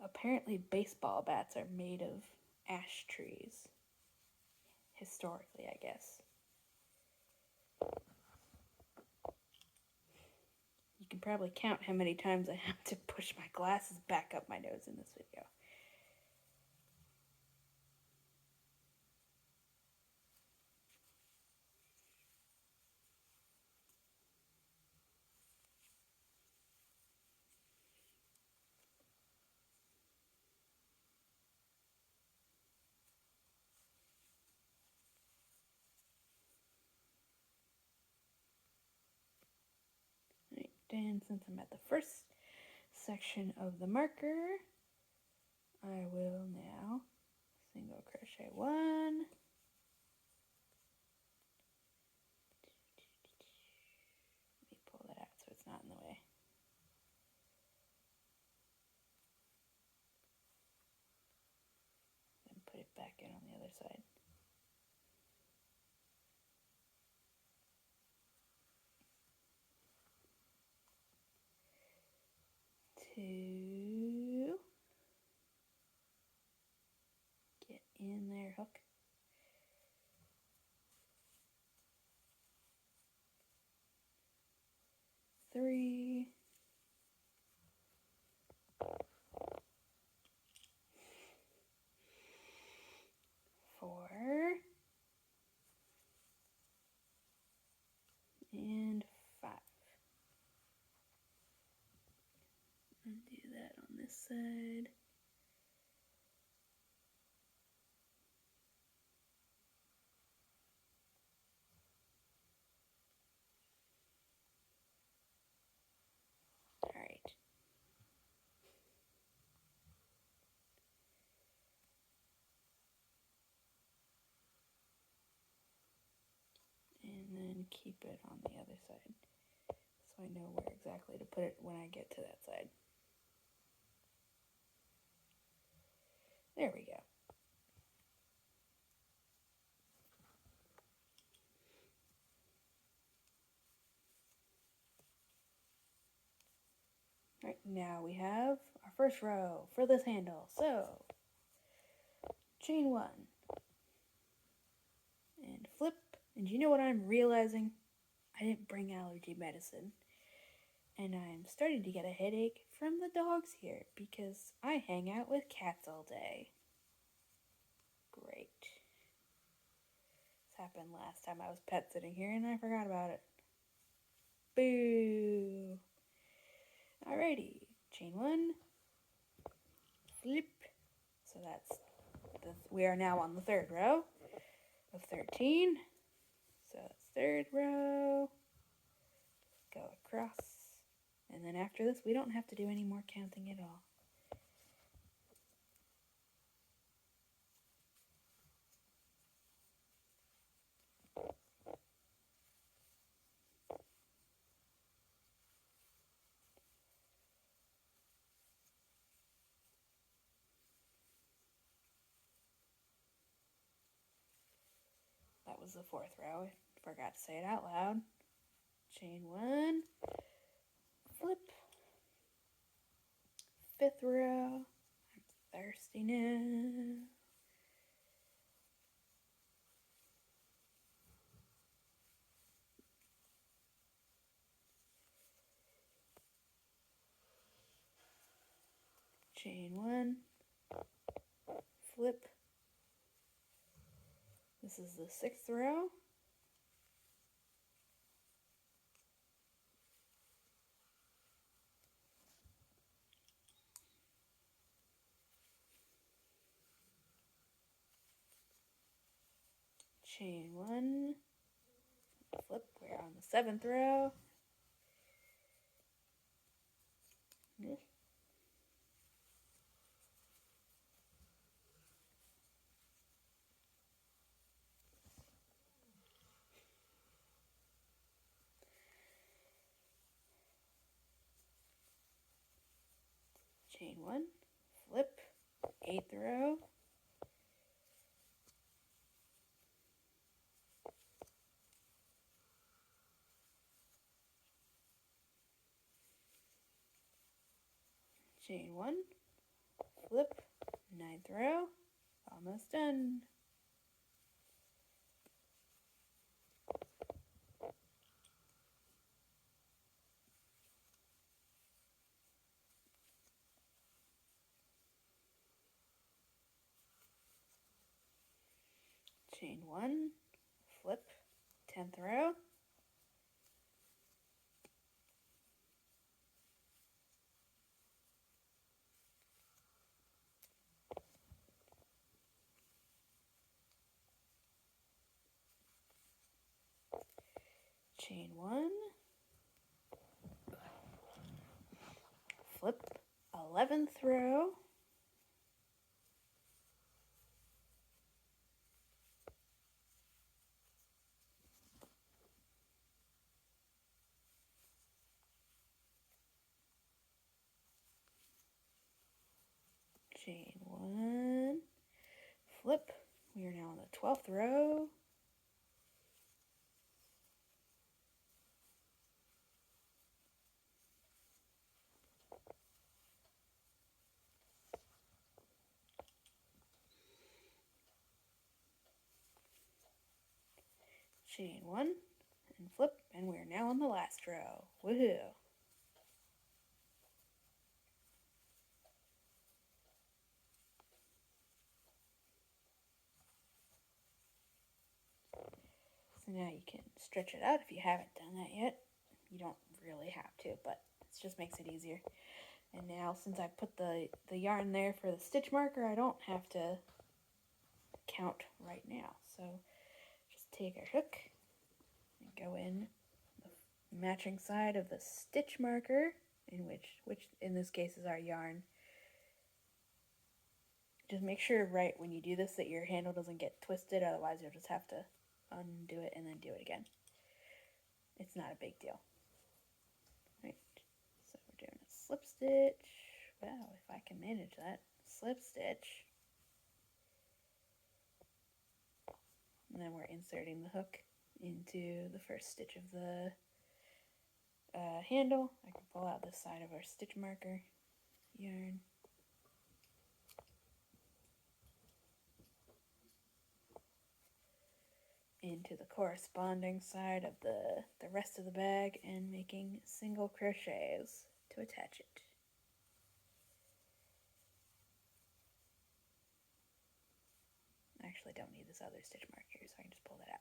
Apparently baseball bats are made of ash trees. Historically, I guess. You can probably count how many times I have to push my glasses back up my nose in this video. Right, and since I'm at the first section of the marker, I will now single crochet 1. Let me pull that out so it's not in the way. Then put it back in on the other side. Two. Get in there, hook. 3. 4. And 5. Undo that on this side. Alright. And then keep it on the other side so I know where exactly to put it when I get to that side. There we go. Alright, now we have our first row for this handle. So, chain 1 and flip. And you know what I'm realizing? I didn't bring allergy medicine. And I'm starting to get a headache from the dogs here because I hang out with cats all day. Great. This happened last time I was pet sitting here and I forgot about it. Boo! Alrighty, chain 1, flip. So we are now on the third row of 13. So that's third row. Go across. And then after this, we don't have to do any more counting at all. That was the fourth row. I forgot to say it out loud. Chain 1, flip. Fifth row. I'm thirsty now. Chain 1, flip. This is the sixth row. Chain 1, flip. We're on the seventh row. Chain 1, flip. Eighth row. Chain 1, flip. Ninth row. Almost done. Chain 1, flip. 10th row. Chain 1, flip. 11th row. Chain 1, flip. We are now on the 12th row. Chain 1 and flip, and we're now on the last row. Woohoo! So now you can stretch it out if you haven't done that yet. You don't really have to, but it just makes it easier. And now since I put the yarn there for the stitch marker, I don't have to count right now. So just take our hook and go in the matching side of the stitch marker, in which in this case is our yarn. Just make sure right when you do this that your handle doesn't get twisted, otherwise you'll just have to undo it and then do it again. It's not a big deal. Right, so we're doing a slip stitch. Wow, if I can manage that. Slip stitch. And then we're inserting the hook into the first stitch handle, I can pull out this side of our stitch marker yarn. Into the corresponding side of the rest of the bag and making single crochets to attach it. I actually don't need this other stitch mark here, so I can just pull that out.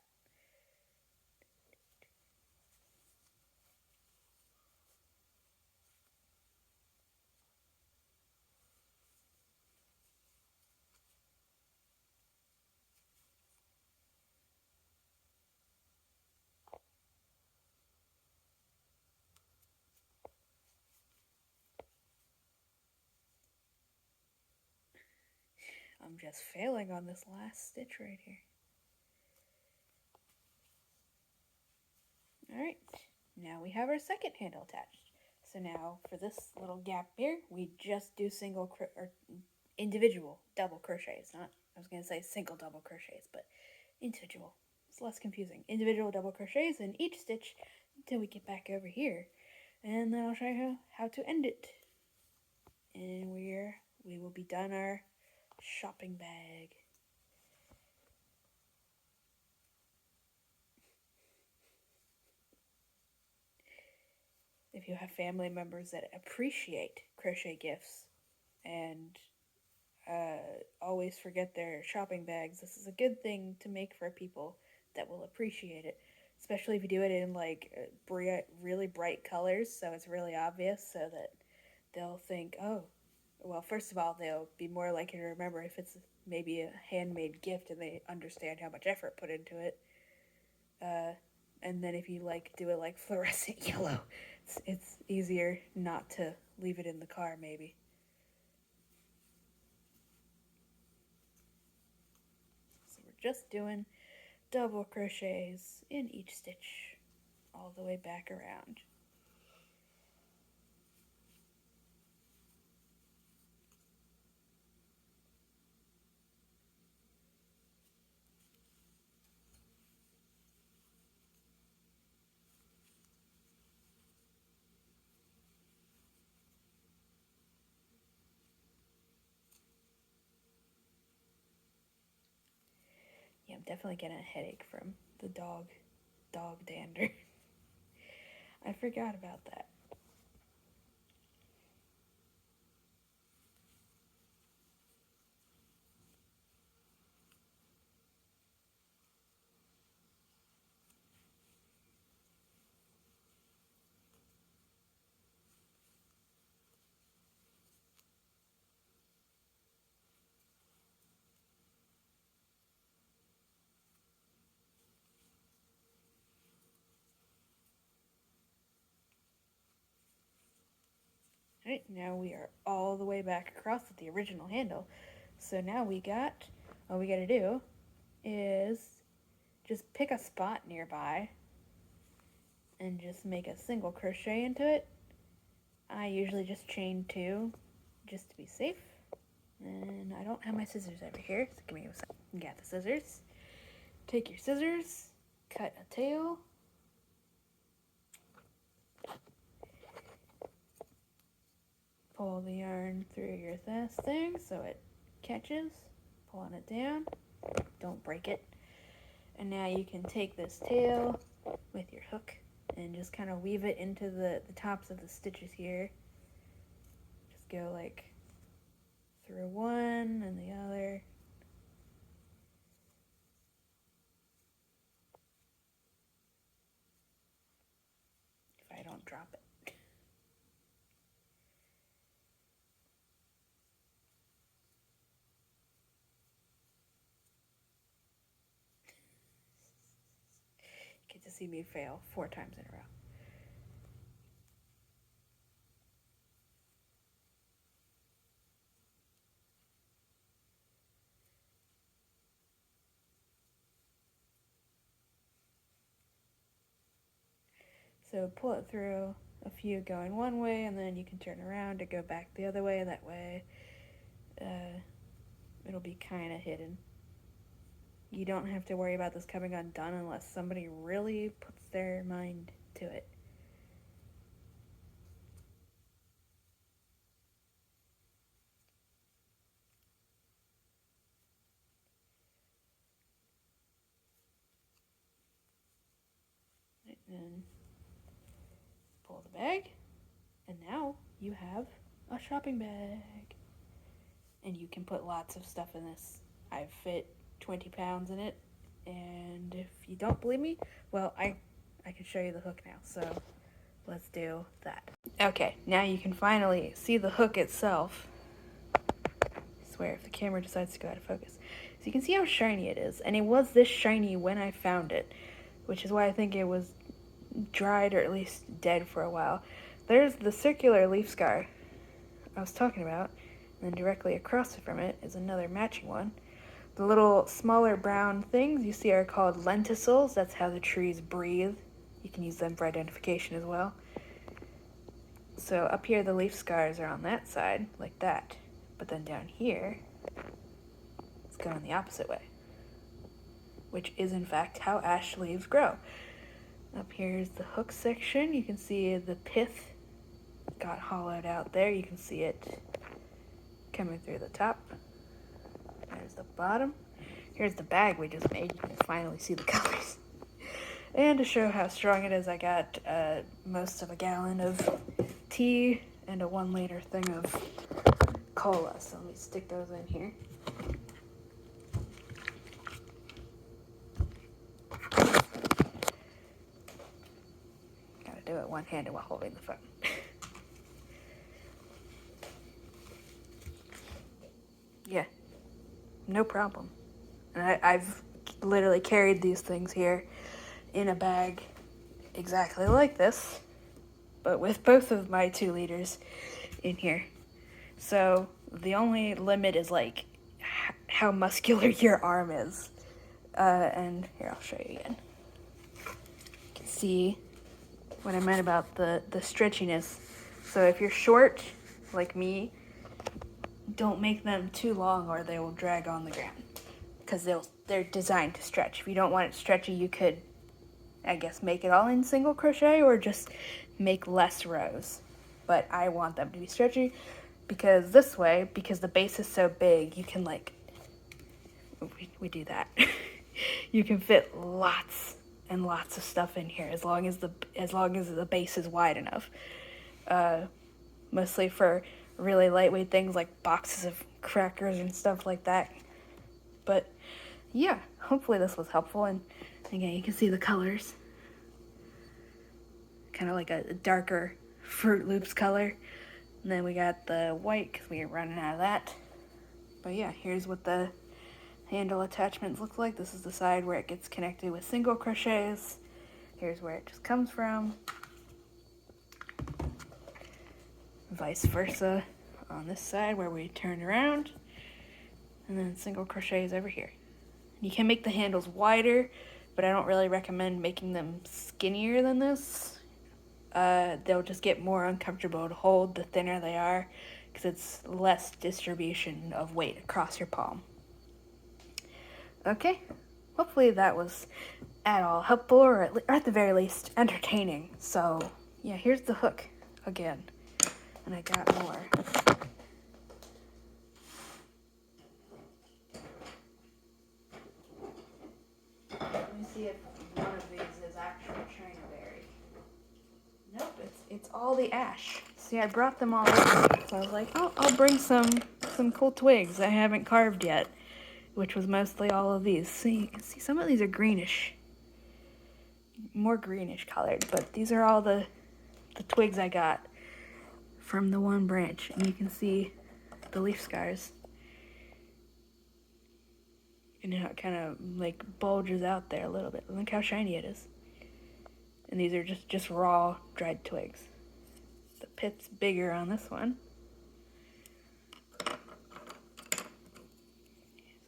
I'm just failing on this last stitch right here. Alright, now we have our second handle attached. So now for this little gap here, we just do or individual double crochets. Not, I was going to say single double crochets, but individual. It's less confusing. Individual double crochets in each stitch until we get back over here. And then I'll show you how to end it. And we will be done our shopping bag. If you have family members that appreciate crochet gifts and always forget their shopping bags, this is a good thing to make for people that will appreciate it, especially if you do it in like really bright colors, so it's really obvious, so that they'll think, oh, well, first of all, they'll be more likely to remember if it's maybe a handmade gift and they understand how much effort put into it. And then if you like do it like fluorescent yellow, it's easier not to leave it in the car maybe. So we're just doing double crochets in each stitch all the way back around. Yeah, I'm definitely getting a headache from the dog dander. I forgot about that. Alright, now we are all the way back across with the original handle. So now all we gotta do is just pick a spot nearby and just make a single crochet into it. I usually just chain 2 just to be safe. And I don't have my scissors over here, so give me a second. Get the scissors. Take your scissors, cut a tail. Pull the yarn through your thing so it catches. Pulling it down. Don't break it. And now you can take this tail with your hook and just kind of weave it into the tops of the stitches here. Just go like through one and the other. If I don't drop it. Get to see me fail 4 times in a row. So pull it through a few going one way, and then you can turn around to go back the other way. That way it'll be kind of hidden. You don't have to worry about this coming undone unless somebody really puts their mind to it. And pull the bag, and now you have a shopping bag. And you can put lots of stuff in this. I've fit 20 pounds in it, and if you don't believe me, well, I can show you the hook now, so let's do that. Okay, now you can finally see the hook itself. I swear, if the camera decides to go out of focus. So you can see how shiny it is, and it was this shiny when I found it, which is why I think it was dried or at least dead for a while. There's the circular leaf scar I was talking about, and then directly across from it is another matching one. The little smaller brown things you see are called lenticels. That's how the trees breathe. You can use them for identification as well. So up here the leaf scars are on that side, like that. But then down here, it's going the opposite way, which is in fact how ash leaves grow. Up here is the hook section. You can see the pith got hollowed out there. You can see it coming through the top. There's the bottom. Here's the bag we just made. You can finally see the colors. And to show how strong it is, I got most of a gallon of tea and a 1 liter thing of cola. So let me stick those in here. Gotta do it one-handed while holding the phone. Yeah, no problem. And I've literally carried these things here in a bag exactly like this, but with both of my 2 liters in here. So the only limit is like how muscular your arm is. And here, I'll show you again. You can see what I meant about the stretchiness. So if you're short, like me, don't make them too long or they will drag on the ground, because they're designed to stretch. If you don't want it stretchy, you could, I guess, make it all in single crochet or just make less rows. But I want them to be stretchy because this way, because the base is so big, you can like, we do that. You can fit lots and lots of stuff in here as long as the base is wide enough. Mostly for really lightweight things like boxes of crackers and stuff like that. But yeah, hopefully this was helpful. And again, you can see the colors. Kind of like a darker Fruit Loops color. And then we got the white because we are running out of that. But yeah, here's what the handle attachments look like. This is the side where it gets connected with single crochets. Here's where it just comes from. Vice versa on this side where we turn around, and then single crochets over here. You can make the handles wider, but I don't really recommend making them skinnier than this. They'll just get more uncomfortable to hold the thinner they are, because it's less distribution of weight across your palm. Okay, hopefully that was at all helpful, or at the very least entertaining. So yeah, here's the hook again. And I got more. Let me see if one of these is actual China berry. Nope, it's all the ash. See, I brought them all over, so I was like, oh, I'll bring some cool twigs I haven't carved yet, which was mostly all of these. See, you can see some of these are greenish, more greenish colored, but these are all the twigs I got from the one branch, and you can see the leaf scars. And how it kind of like bulges out there a little bit. Look how shiny it is. And these are just raw dried twigs. The pit's bigger on this one. Here's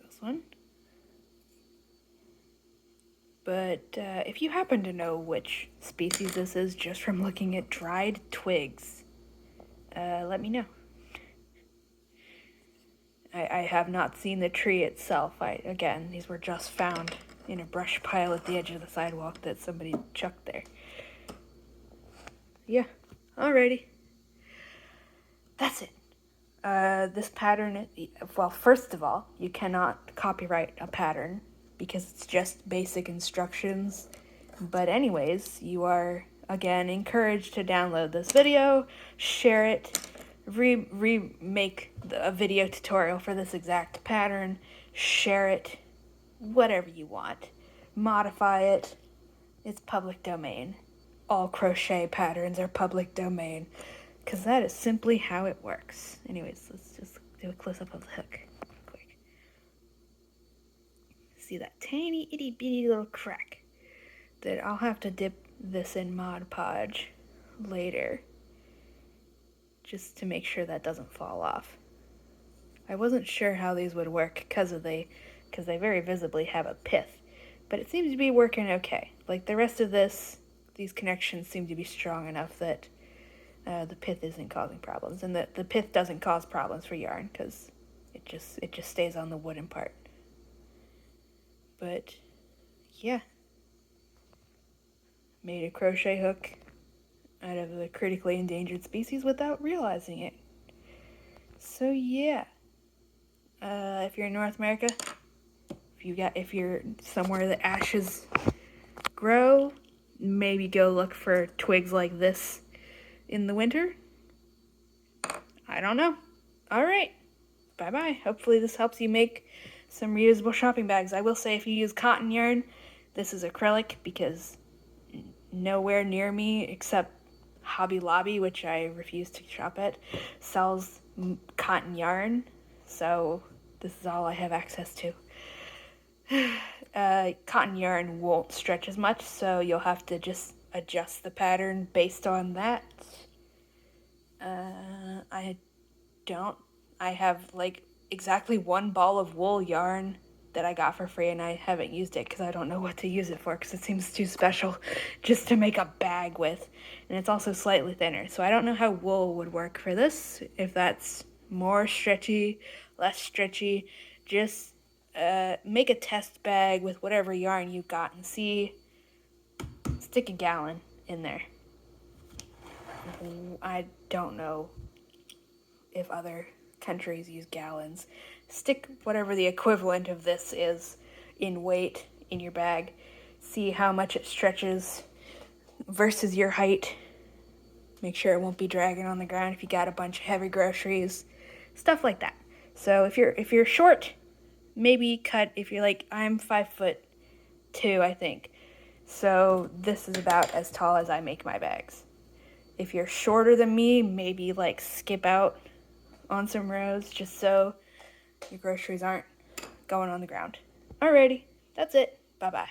this one. But if you happen to know which species this is just from looking at dried twigs, let me know. I have not seen the tree itself. Again, these were just found in a brush pile at the edge of the sidewalk that somebody chucked there. Yeah, alrighty. That's it. This pattern, well, first of all, you cannot copyright a pattern because it's just basic instructions But anyways, you are again encouraged to download this video, share it, remake a video tutorial for this exact pattern, share it, whatever you want. Modify it. It's public domain. All crochet patterns are public domain, because that is simply how it works. Anyways, let's just do a close-up of the hook quick. See that tiny itty bitty little crack that I'll have to dip this in Mod Podge later just to make sure that doesn't fall off. I wasn't sure how these would work because they very visibly have a pith, but it seems to be working okay. Like the rest of this, these connections seem to be strong enough that the pith isn't causing problems, and the pith doesn't cause problems for yarn because it just stays on the wooden part. But yeah, made a crochet hook out of a critically endangered species without realizing it. So yeah, if you're in North America, if you're somewhere that ashes grow, maybe go look for twigs like this in the winter. I don't know. All right, bye-bye. Hopefully this helps you make some reusable shopping bags. I will say if you use cotton yarn, this is acrylic because nowhere near me except Hobby Lobby, which I refuse to shop at, sells cotton yarn. So this is all I have access to. Cotton yarn won't stretch as much, so you'll have to just adjust the pattern based on that. I have like exactly one ball of wool yarn that I got for free, and I haven't used it because I don't know what to use it for because it seems too special just to make a bag with, and it's also slightly thinner, so I don't know how wool would work for this, if that's more stretchy, less stretchy. Just make a test bag with whatever yarn you've got and stick a gallon in there. I don't know if other countries use gallons. Stick whatever the equivalent of this is in weight in your bag. See how much it stretches versus your height. Make sure it won't be dragging on the ground if you got a bunch of heavy groceries, stuff like that. So if you're short, maybe cut. If you're like, I'm 5'2", I think, so this is about as tall as I make my bags. If you're shorter than me, maybe like skip out on some rows just so your groceries aren't going on the ground. Alrighty, that's it. Bye-bye.